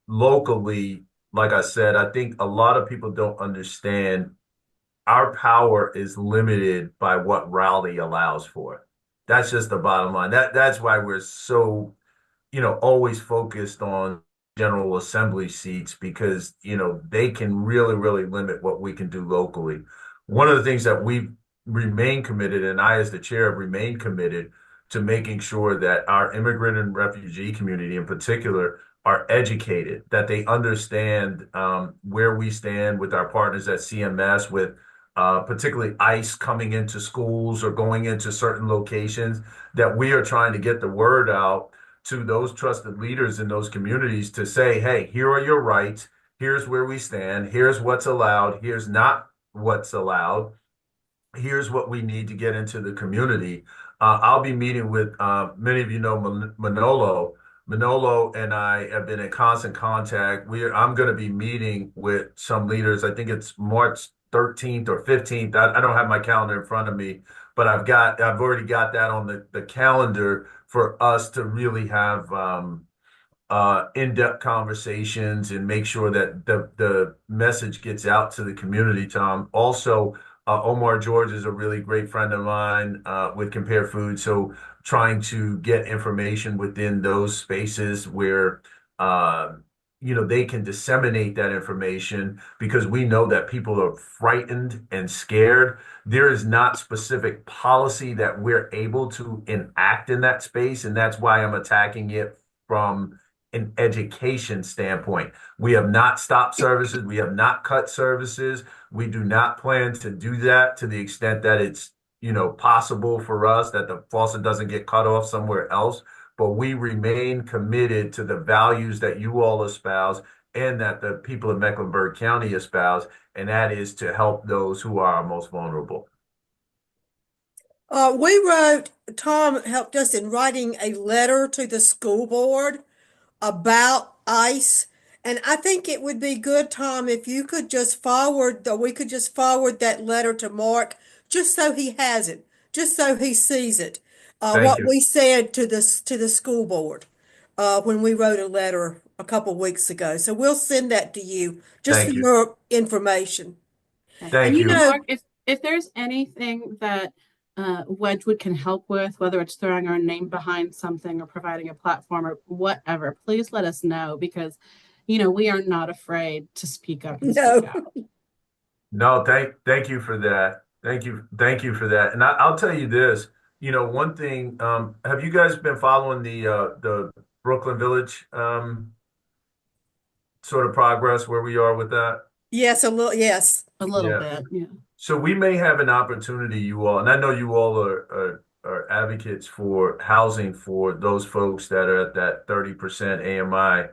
locally, like I said, I think a lot of people don't understand our power is limited by what Raleigh allows for. That's just the bottom line. That's why we're so, always focused on General Assembly seats, because, they can really, really limit what we can do locally. One of the things that we remain committed, and I as the chair have remained committed to making sure that our immigrant and refugee community in particular are educated, that they understand where we stand with our partners at CMS, with particularly ICE coming into schools or going into certain locations, that we are trying to get the word out to those trusted leaders in those communities to say, hey, here are your rights. Here's where we stand. Here's what's allowed. Here's not what's allowed. Here's what we need to get into the community. I'll be meeting with, many of you know Manolo. Manolo and I have been in constant contact. I'm going to be meeting with some leaders. I think it's March 13th or 15th. I don't have my calendar in front of me, but I've already got that on the calendar for us to really have in-depth conversations and make sure that the message gets out to the community, Tom. Also, Omar George is a really great friend of mine with Compare Food. So trying to get information within those spaces where uh, they can disseminate that information because we know that people are frightened and scared. There is not specific policy that we're able to enact in that space, and that's why I'm attacking it from an education standpoint. We have not stopped services. We have not cut services. We do not plan to do that to the extent that it's, possible for us that the faucet doesn't get cut off somewhere else. But we remain committed to the values that you all espouse and that the people of Mecklenburg County espouse, and that is to help those who are most vulnerable. Tom helped us in writing a letter to the school board about ICE. And I think it would be good, Tom, if you could just we could just forward that letter to Mark, just so he has it, just so he sees it. Thank What you. we said to the school board, when we wrote a letter a couple weeks ago. So we'll send that to you just for Thank you. your information. Okay. And Thank And you. Mark, if there's anything that Wedgewood can help with, whether it's throwing our name behind something or providing a platform or whatever, please let us know because, we are not afraid to speak up and No. speak out. No, thank you for that. Thank you for that. And I'll tell you this, one thing, have you guys been following the Brooklyn Village sort of progress where we are with that? Yes, a little, yes. A little Yeah. bit, yeah. So we may have an opportunity, you all, and I know you all are advocates for housing for those folks that are at that 30% AMI.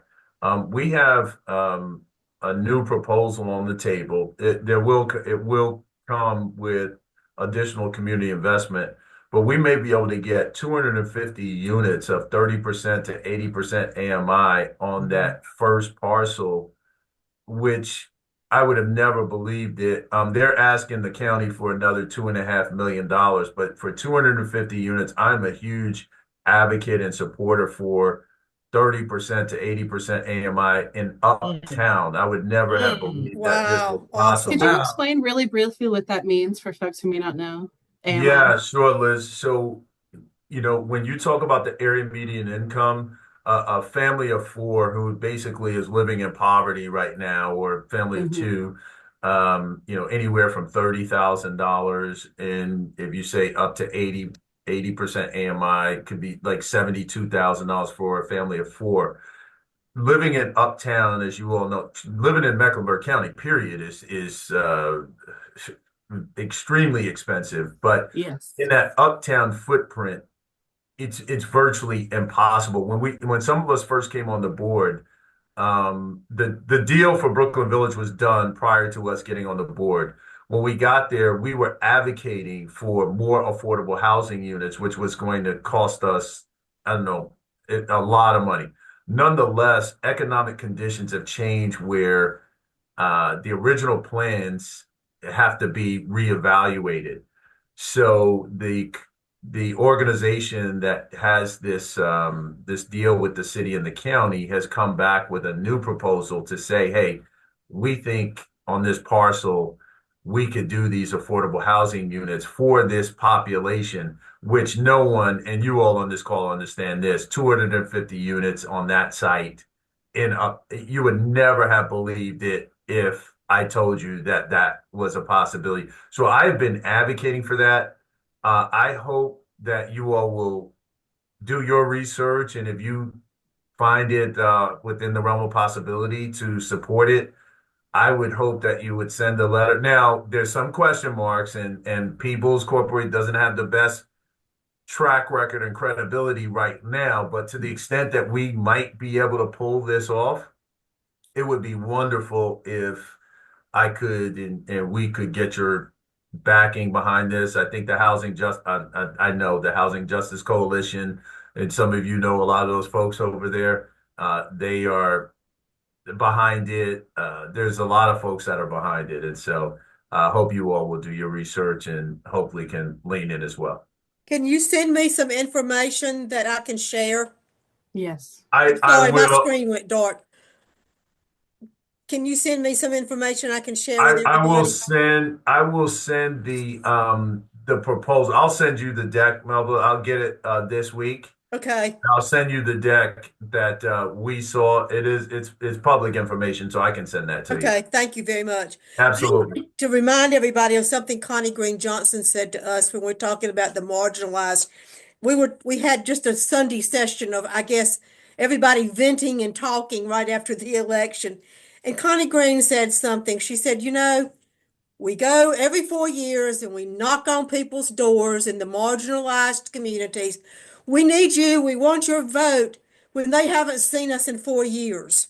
We have a new proposal on the table. It will come with additional community investment, but we may be able to get 250 units of 30% to 80% AMI on that first parcel, which I would have never believed it. They're asking the county for another $2.5 million, but for 250 units, I'm a huge advocate and supporter for 30% to 80% AMI in uptown. I would never have believed that this was Wow, awesome. Could you possible. explain really briefly what that means for folks who may not know? AMI. Yeah, sure, Liz. So, when you talk about the area median income, a family of four who basically is living in poverty right now, or a family of two, anywhere from $30,000, and if you say up to 80% AMI, could be like $72,000 for a family of four. Living in uptown, as you all know, living in Mecklenburg County, period, is extremely expensive. But Yes. in that uptown footprint, it's virtually impossible. When some of us first came on the board, the deal for Brooklyn Village was done prior to us getting on the board. When we got there, we were advocating for more affordable housing units, which was going to cost us, I don't know, a lot of money. Nonetheless, economic conditions have changed where the original plans have to be reevaluated. So the organization that has this deal with the city and the county has come back with a new proposal to say, hey, we think on this parcel we could do these affordable housing units for this population, which no one, and you all on this call understand this, 250 units on that site you would never have believed it if I told you that that was a possibility. So I've been advocating for that. I hope that you all will do your research, and if you find it within the realm of possibility to support it, I would hope that you would send a letter. Now, there's some question marks, and People's Corporate doesn't have the best track record and credibility right now, but to the extent that we might be able to pull this off, it would be wonderful if I could and we could get your backing behind this. I think I know the Housing Justice Coalition, and some of you know a lot of those folks over there. They are behind it. There's a lot of folks that are behind it, and so I hope you all will do your research and hopefully can lean in as well. Can you send me some information that I can share? Yes. I Sorry, my will. screen went dark. Can you send me some information I can share with I will everybody? send the proposal. I'll send you the deck, Melba. I'll get it this week. Okay. I'll send you the deck that we saw. It's public information, so I can send that to you. Okay. Thank you very much. Absolutely. To remind everybody of something Connie Green Johnson said to us when we're talking about the marginalized, we had just a Sunday session of, I guess, everybody venting and talking right after the election. And Connie Green said something. She said, we go every 4 years and we knock on people's doors in the marginalized communities. We need you. We want your vote when they haven't seen us in 4 years.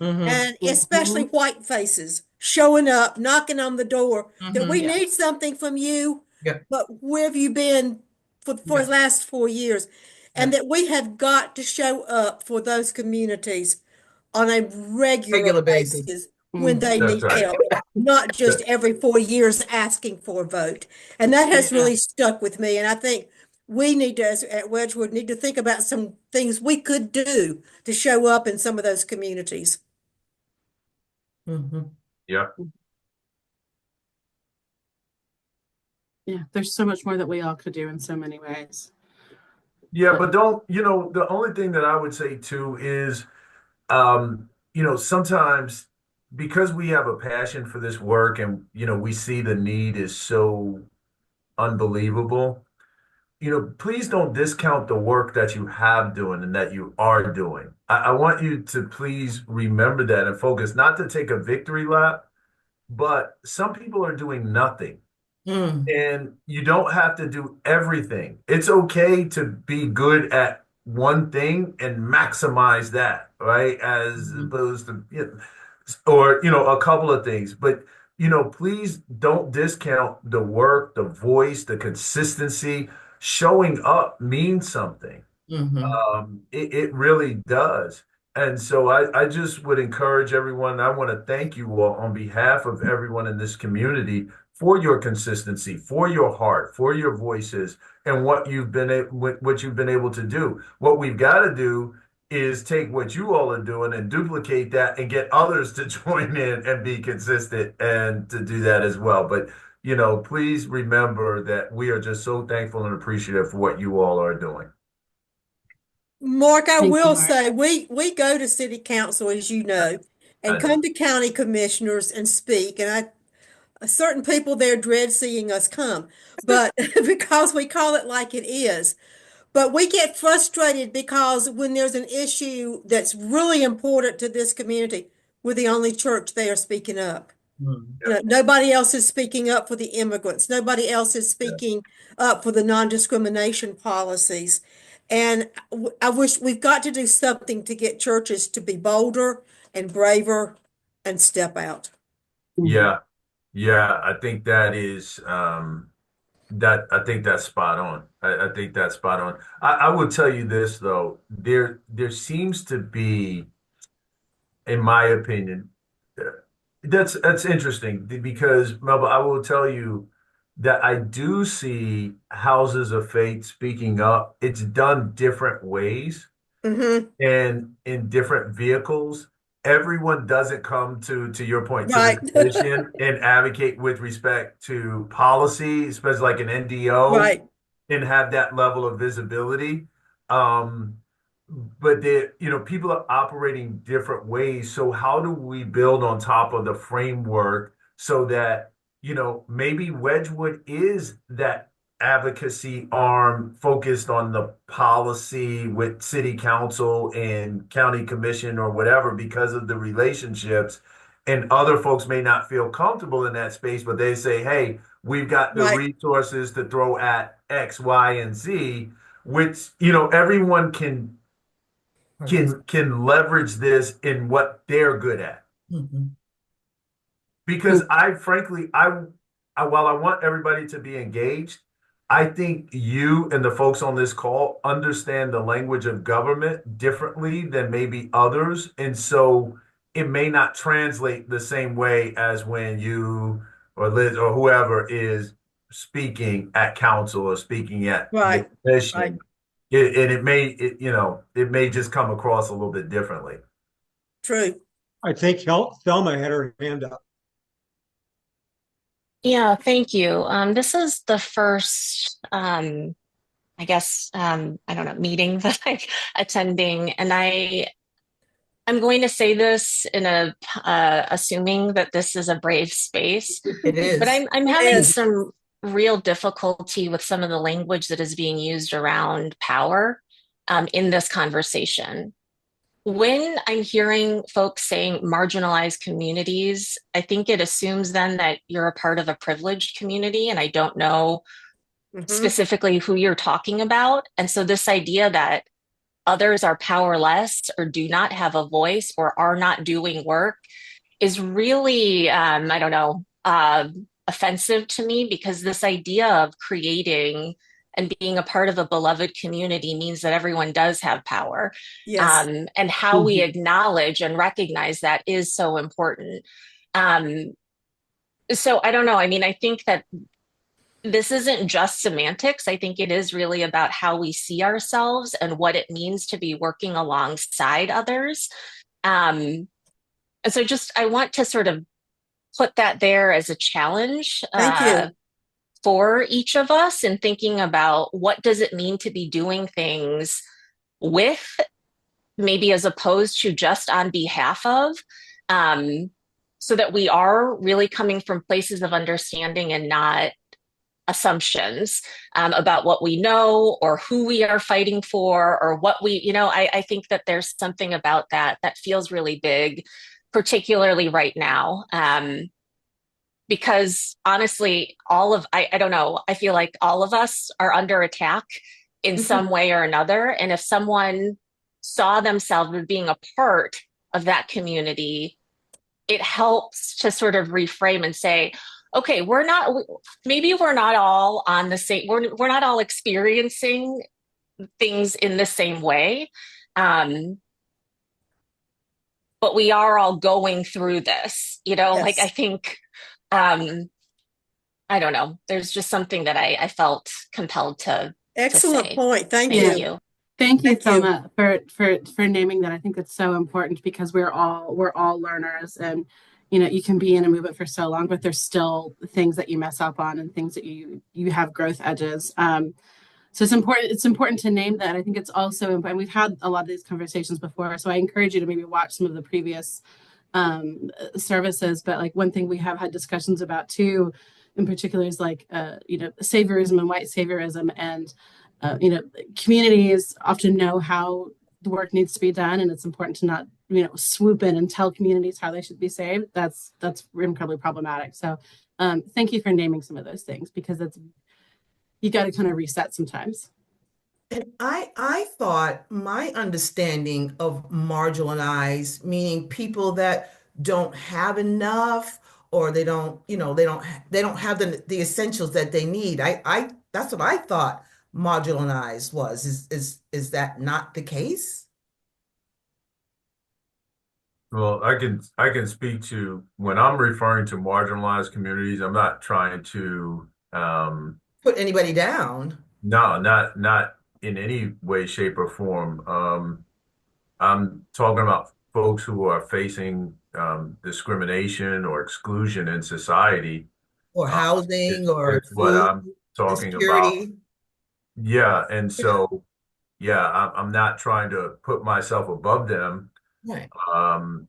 Mm-hmm. And especially white faces showing up, knocking on the door that Mm-hmm. we Yeah. need something from you, Yeah. but where have you been for Yeah. the last 4 years? And Yeah. that we have got to show up for those communities on a regular Regular basis. basis when Mm. they That's need right. help, not just every 4 years asking for a vote. And that has Yeah. really stuck with me. And I think we need to, as at Wedgewood, need to think about some things we could do to show up in some of those communities. Mm-hmm. Yeah. Yeah. There's so much more that we all could do in so many ways. Yeah, but don't, the only thing that I would say too is, sometimes because we have a passion for this work and, we see the need is so unbelievable, please don't discount the work that you have doing and that you are doing. I want you to please remember that and focus, not to take a victory lap, but some people are doing nothing. Mm. And you don't have to do everything. It's okay to be good at one thing and maximize that, right? As Mm-hmm. opposed to, or, a couple of things. But, please don't discount the work, the voice, the consistency. Showing up means something. Mm-hmm. It really does. And so I just would encourage everyone. I want to thank you all on behalf of everyone in this community for your consistency, for your heart, for your voices, and what you've been able to do. What we've got to do is take what you all are doing and duplicate that and get others to join in and be consistent and to do that as well. But please remember that we are just so thankful and appreciative for what you all are doing. Mark, I Thank you, will Mark. say we go to city council, as you know, I and know. come to county commissioners and speak. And certain people there dread seeing us come, but because we call it like it is. But we get frustrated because when there's an issue that's really important to this community, we're the only church there speaking up. Mm-hmm. Nobody else is speaking up for the immigrants. Nobody else is Yeah. speaking up for the non-discrimination policies. And I wish we've got to do something to get churches to be bolder and braver and step out. Mhm. Yeah. Yeah. I think that is I think that's spot on. I think that's spot on. I will tell you this though, there seems to be, in my opinion, uh, that's interesting because Melba, I will tell you that I do see houses of faith speaking up. It's done different ways Mm-hmm. and in different vehicles. Everyone doesn't come to your point, to the Right. commission and advocate with respect to policy, especially like an NDO, Right. and have that level of visibility. Um, but people are operating different ways. So how do we build on top of the framework so that, maybe Wedgewood is that advocacy arm focused on the policy with city council and county commission or whatever because of the relationships. And other folks may not feel comfortable in that space, but they say, hey, we've got the Right. resources to throw at X, Y, and Z, which, everyone can leverage this in what they're good at. Mm-hmm. Because I frankly, while I want everybody to be engaged, I think you and the folks on this call understand the language of government differently than maybe others. And so it may not translate the same way as when you or Liz or whoever is speaking at council or speaking at the Right. Right. commission. it may just come across a little bit differently. True. I think Thelma had her hand up. Yeah, thank you. This is the first, I guess, I don't know, meeting that I'm attending, and I'm going to say this in a assuming that this is a brave space, It but is. I'm having Yes. some real difficulty with some of the language that is being used around power in this conversation. When I'm hearing folks saying marginalized communities, I think it assumes then that you're a part of a privileged community, and I don't know Mhm. specifically who you're talking about. And so this idea that others are powerless or do not have a voice or are not doing work is really, I don't know, offensive to me, because this idea of creating and being a part of a beloved community means that everyone does have power. Yes. And how we acknowledge and recognize that is so important. Um, so I don't know. I mean, I think that this isn't just semantics. I think it is really about how we see ourselves and what it means to be working alongside others. And so just I want to sort of put that there as a challenge Thank you. for each of us in thinking about what does it mean to be doing things with, maybe as opposed to just on behalf of, um, so that we are really coming from places of understanding and not assumptions about what we know or who we are fighting for or what we, I think that there's something about that that feels really big, particularly right now. Because honestly, I don't know, I feel like all of us are under attack in some way or another. And if someone saw themselves as being a part of that community, it helps to sort of reframe and say, okay, maybe we're not all on the same, we're not all experiencing things in the same way. Um, but we are all going through this, like I Yes. think, um, I don't know, there's just something that I felt compelled to Excellent say. point. Thank Thank Yeah. you. you. Thank you, Thank you. Thelma, for naming that. I think it's so important because we're all learners, and you can be in a movement for so long, but there's still things that you mess up on and things that you have growth edges. So it's important to name that. I think it's also important. We've had a lot of these conversations before, so I encourage you to maybe watch some of the previous services. But like one thing we have had discussions about too, in particular, is like saviorism and white saviorism, and communities often know how the work needs to be done, and it's important to not swoop in and tell communities how they should be saved. That's incredibly problematic. So thank you for naming some of those things, because it's you got to kind of reset sometimes. And I thought my understanding of marginalized, meaning people that don't have enough, or they don't have the essentials that they need. I that's what I thought marginalized was. Is that not the case? Well, I can speak to when I'm referring to marginalized communities, I'm not trying to Put anybody down. no, not in any way, shape, or form. I'm talking about folks who are facing discrimination or exclusion in society. Or Uh, housing is or what food I'm talking about. insecurity. Yeah, and Yeah, so yeah, I'm not trying to put myself above them, right. um,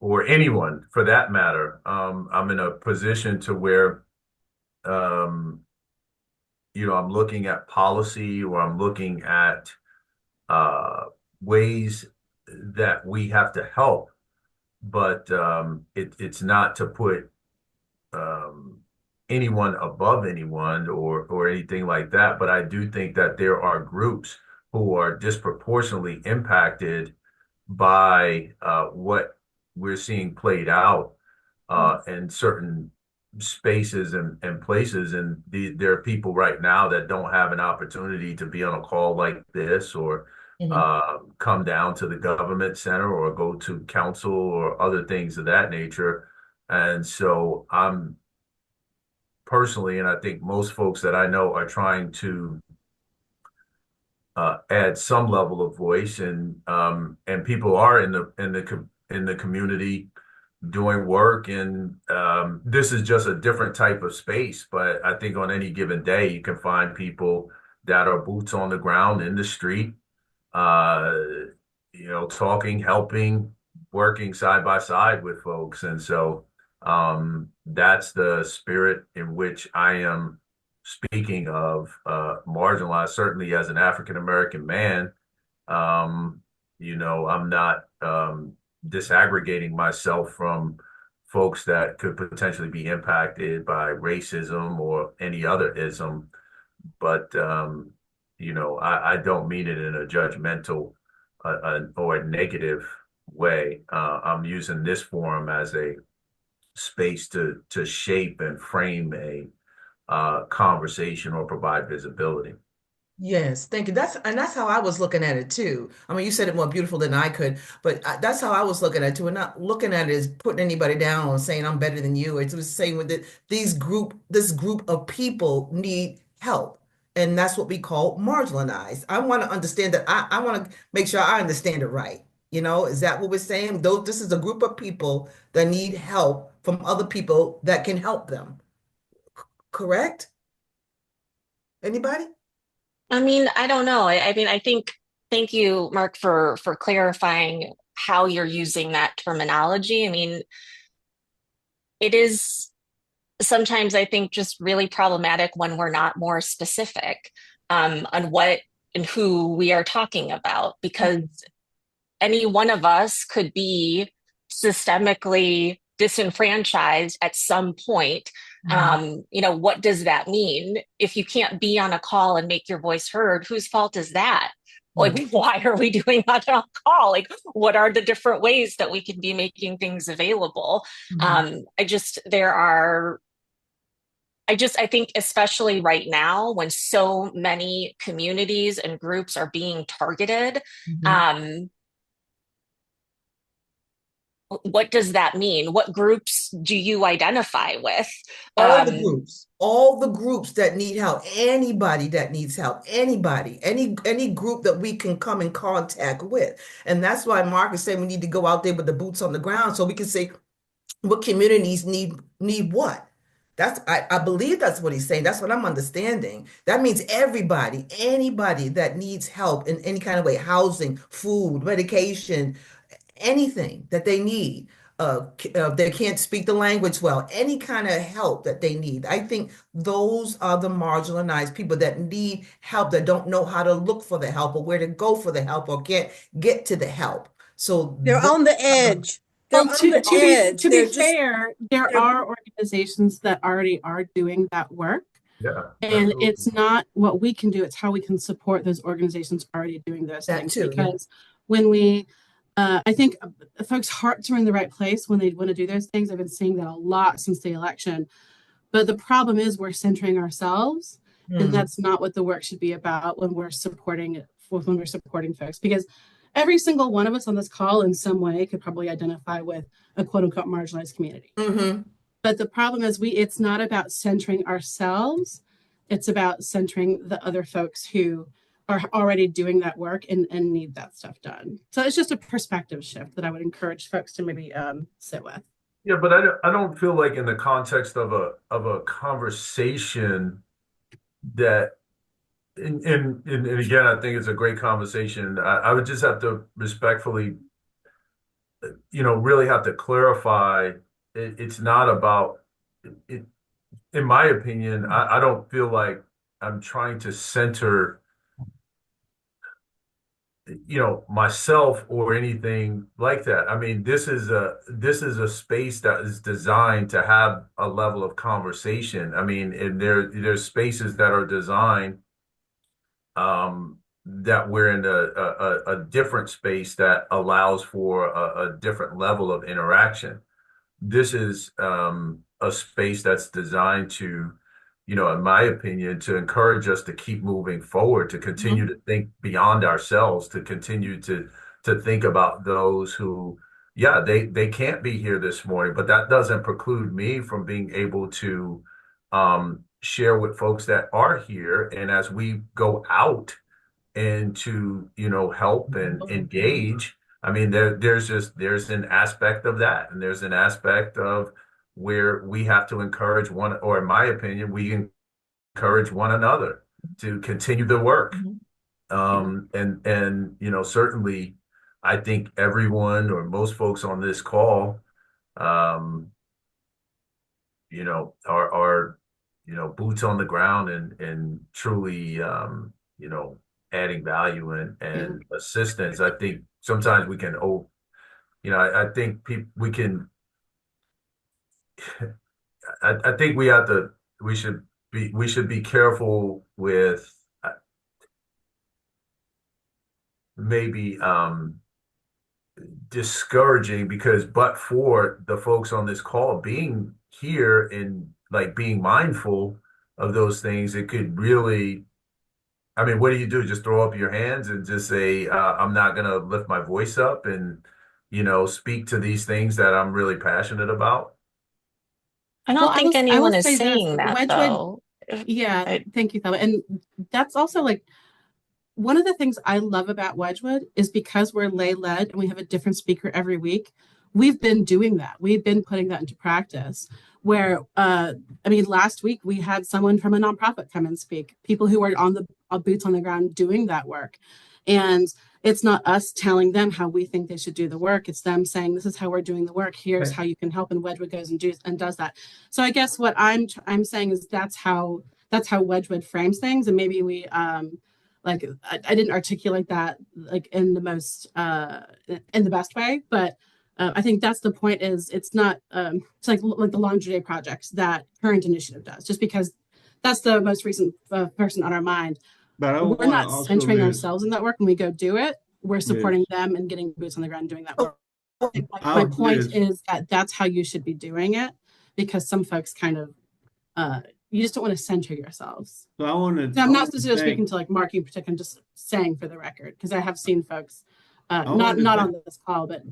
or anyone for that matter. I'm in a position to where um, I'm looking at policy or I'm looking at uh, ways that we have to help, but it's not to put um, anyone above anyone or anything like that. But I do think that there are groups who are disproportionately impacted by what we're seeing played out in certain spaces and places. And there are people right now that don't have an opportunity to be on a call like this or Mhm. come down to the government center or go to council or other things of that nature. And so I'm personally, and I think most folks that I know are trying to add some level of voice, and people are in the community doing work, and this is just a different type of space. But I think on any given day, you can find people that are boots on the ground in the street, uh, talking, helping, working side by side with folks. And so that's the spirit in which I am speaking of, marginalized, certainly as an African American man. I'm not disaggregating myself from folks that could potentially be impacted by racism or any other ism. But I don't mean it in a judgmental or a negative way. I'm using this forum as a space to shape and frame a conversation or provide visibility. Yes, thank you. That's how I was looking at it too. I mean, you said it more beautiful than I could, but that's how I was looking at it too. And not looking at it as putting anybody down or saying I'm better than you. It was saying with it, this group of people need help, and that's what we call marginalized. I want to understand that. I want to make sure I understand it right. Is that what we're saying? Though this is a group of people that need help from other people that can help them. Correct? Anybody? I mean, I don't know. I mean, I think thank you, Mark, for clarifying how you're using that terminology. I mean, it is sometimes I think just really problematic when we're not more specific on what and who we are talking about, because any one of us could be systemically disenfranchised at some point. What does that mean? If you can't be on a call and make your voice heard, whose fault is that? Like, why are we doing that on a call? Like, what are the different ways that we can be making things available? I think especially right now when so many communities and groups are being targeted, what does that mean? What groups do you identify with? All the groups that need help, anybody that needs help, anybody, any group that we can come in contact with. And that's why Mark is saying we need to go out there with the boots on the ground so we can say what communities need what. I believe that's what he's saying. That's what I'm understanding. That means everybody, anybody that needs help in any kind of way, housing, food, medication, anything that they need. They can't speak the language well, any kind of help that they need. I think those are the marginalized people that need help, that don't know how to look for the help or where to go for the help or can't get to the help. So They're on the edge. They're Well, on the edge. to be They're just fair, there they're are organizations that already are doing that work. Yeah, And absolutely. it's not what we can do, it's how we can support those organizations already doing those that things. too. Because when we, I think folks' hearts are in the right place when they want to do those things. I've been seeing that a lot since the election. But the problem is we're centering ourselves, and that's not what the work should be about when we're supporting folks. Because every single one of us on this call in some way could probably identify with a quote unquote marginalized community. But the problem is it's not about centering ourselves. It's about centering the other folks who are already doing that work and need that stuff done. So it's just a perspective shift that I would encourage folks to maybe sit with. Yeah, but I don't feel like in the context of a conversation that and again, I think it's a great conversation. I would just have to respectfully, really have to clarify. It's not about it. In my opinion, I don't feel like I'm trying to center, myself or anything like that. I mean, this is a space that is designed to have a level of conversation. I mean, and there's spaces that are designed that we're in a different space that allows for a different level of interaction. This is a space that's designed to, in my opinion, to encourage us to keep moving forward, to continue to think beyond ourselves, to continue to think about those who, yeah, they can't be here this morning, but that doesn't preclude me from being able to share with folks that are here. And as we go out and to, help and engage. I mean, there's an aspect of that, and there's an aspect of where we have to encourage one, or in my opinion, we encourage one another to continue the work. And certainly I think everyone or most folks on this call, um, are boots on the ground and truly, adding value and assistance. I think sometimes we can, I think we can, I think we should be careful with maybe discouraging, because but for the folks on this call being here and like being mindful of those things, it could really, I mean, what do you do? Just throw up your hands and just say, I'm not going to lift my voice up and, speak to these things that I'm really passionate about? I don't Well, think I will anyone is say this, saying that Wedgewood, though. yeah, thank you, Thelma. And that's also like one of the things I love about Wedgewood is because we're lay led and we have a different speaker every week. We've been doing that. We've been putting that into practice. Where, I mean, last week we had someone from a nonprofit come and speak, people who are on the boots on the ground doing that work. And it's not us telling them how we think they should do the work. It's them saying, this is how we're doing the work. Here's how you can help. And Wedgewood goes and does that. So I guess what I'm saying is that's how Wedgewood frames things. And maybe we, like I didn't articulate that like in the most in the best way, but I think that's the point. Is it's not it's like the Laundry Day projects that Current Initiative does, just because that's the most recent person on our mind. But I We're want to not also centering raise, ourselves in that work when we go do it. We're supporting Liz, them and getting boots on the ground and doing that work. My point Liz, is that that's how you should be doing it, because some folks kind of you just don't want to center yourselves. so I want to. So I'm not necessarily speaking to like marketing in particular. I'm just saying for the record, because I have seen folks, not on this call, but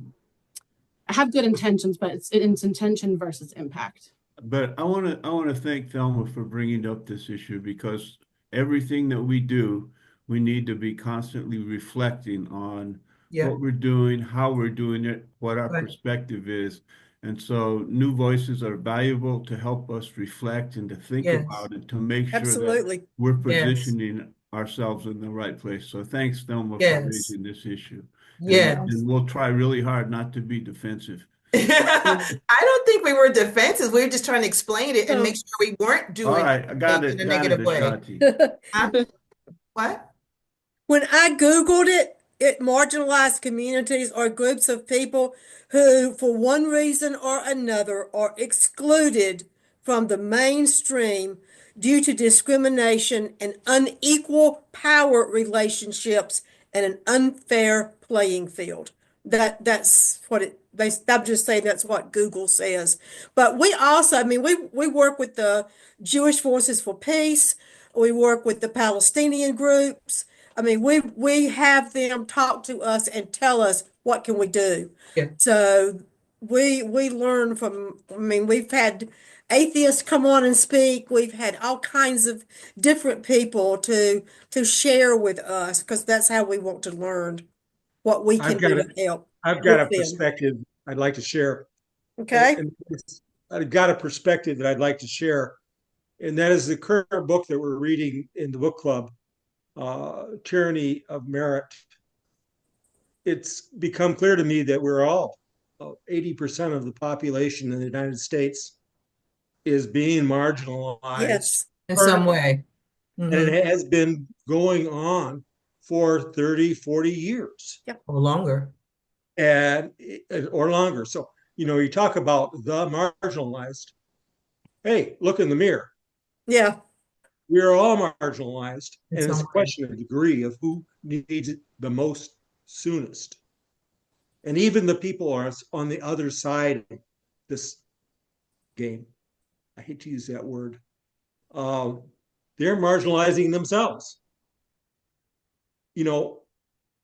have good intentions, but it's intention versus impact. But I want to thank Thelma for bringing up this issue, because everything that we do, we need to be constantly reflecting on what we're doing, how we're doing it, what our perspective is. And so new voices are valuable to help us reflect and to think about it, to make sure that we're positioning ourselves in the right place. So thanks, Thelma, for raising this issue. And we'll try really hard not to be defensive. I don't think we were defensive. We were just trying to explain it and make sure we weren't doing All right, I got it. in a negative way. What? When I Googled it, marginalized communities are groups of people who, for one reason or another, are excluded from the mainstream due to discrimination and unequal power relationships and an unfair playing field. That's what I'm just saying that's what Google says. But we also, I mean, we work with the Jewish Forces for Peace. We work with the Palestinian groups. I mean, we have them talk to us and tell us what can we do. So we learn from, I mean, we've had atheists come on and speak. We've had all kinds of different people to share with us, because that's how we want to learn what we can do to help. I've got a perspective I'd like to share. Okay. And I've got a perspective that I'd like to share, and that is the current book that we're reading in the book club, Tyranny of Merit. It's become clear to me that we're all, 80% of the population in the United States is being marginalized in some way. And it has been going on for 30, 40 years. Or longer. Or longer. So, you talk about the marginalized. Hey, look in the mirror. Yeah. We're all marginalized. And it's a question of degree of who needs it the most soonest. And even the people are on the other side of this game. I hate to use that word. They're marginalizing themselves.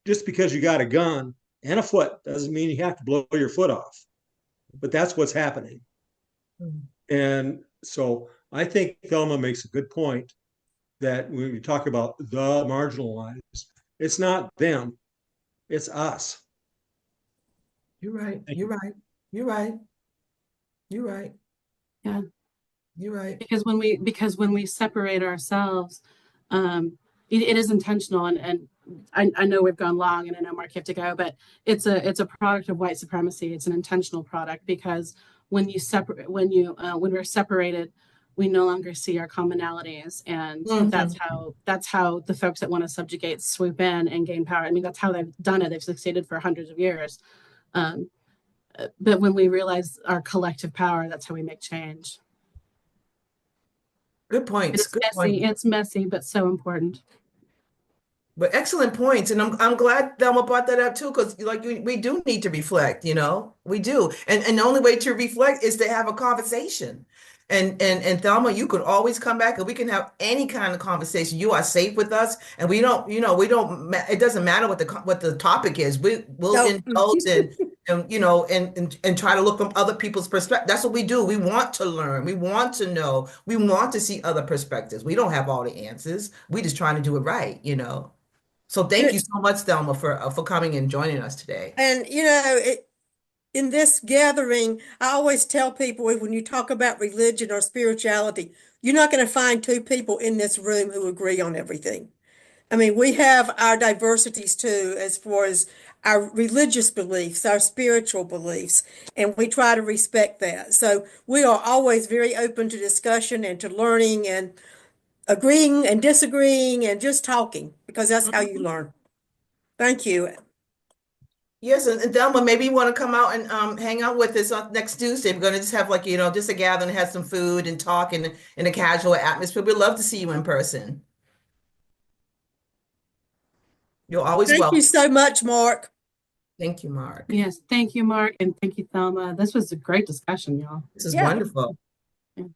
Just because you got a gun and a foot doesn't mean you have to blow your foot off. But that's what's happening. And so I think Thelma makes a good point that when we talk about the marginalized, It's not them, it's us. You're right. Thank You're you. right. You're right. You're right. Yeah. You're right. Because when we separate ourselves, it is intentional, and I know we've gone long, and I know Mark you have to go, but it's a product of white supremacy. It's an intentional product, because when we're separated, we no longer see our commonalities, and that's how the folks that want to subjugate swoop in and gain power. I mean, that's how they've done it. They've succeeded for hundreds of years. But when we realize our collective power, that's how we make change. Good points. It's Good messy. points. It's messy, but so important. But excellent points, and I'm glad Thelma brought that up too, because like we do need to reflect, we do, and the only way to reflect is to have a conversation, and Thelma, you could always come back and we can have any kind of conversation. You are safe with us, and we don't, it doesn't matter what the topic is. We'll So, indulge and try to look from other people's perspective. That's what we do. We want to learn. We want to know. We want to see other perspectives. We don't have all the answers. We just trying to do it right. So thank you so much, Thelma, for coming and joining us today. and in this gathering, I always tell people, when you talk about religion or spirituality, you're not going to find two people in this room who agree on everything. I mean, we have our diversities too, as far as our religious beliefs, our spiritual beliefs, and we try to respect that. So we are always very open to discussion and to learning and agreeing and disagreeing and just talking, because that's how you learn. Thank you. Yes, and Thelma, maybe you want to come out and hang out with us on next Tuesday. We're going to just have just a gathering, have some food and talk in a casual atmosphere. We'd love to see you in person. You're always Thank you welcome. so much, Mark. Thank you, Mark. Yes, thank you, Mark, and thank you, Thelma. This was a great discussion, y'all. This is Yeah. wonderful. All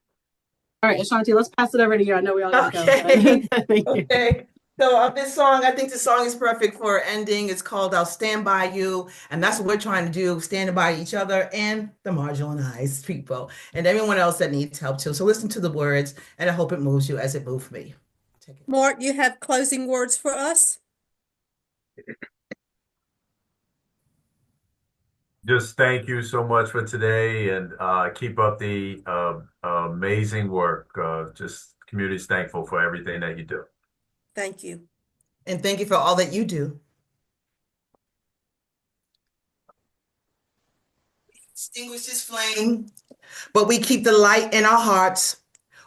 right, Ashanti, let's pass it over to you. I know we all got to Okay. go. Thank you. Okay. So this song, I think the song is perfect for ending. It's called "I'll Stand By You," and that's what we're trying to do, standing by each other and the marginalized people and everyone else that needs help too. So listen to the words, and I hope it moves you as it moved me. Take it. Mark, you have closing words for us? Just thank you so much for today, and keep up the amazing work. Just community's thankful for everything that you do. Thank you. And thank you for all that you do. Extinguish this flame, but we keep the light in our hearts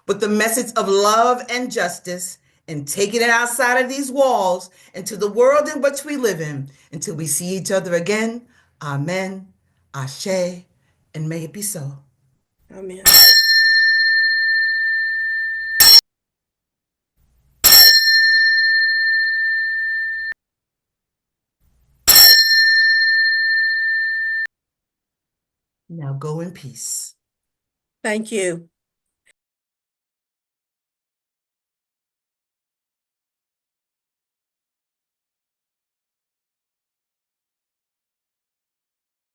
with the message of love and justice, and taking it outside of these walls into the world in which we live in until we see each other again. Amen, Ashe, and may it be so. Amen. Now go in peace. Thank you.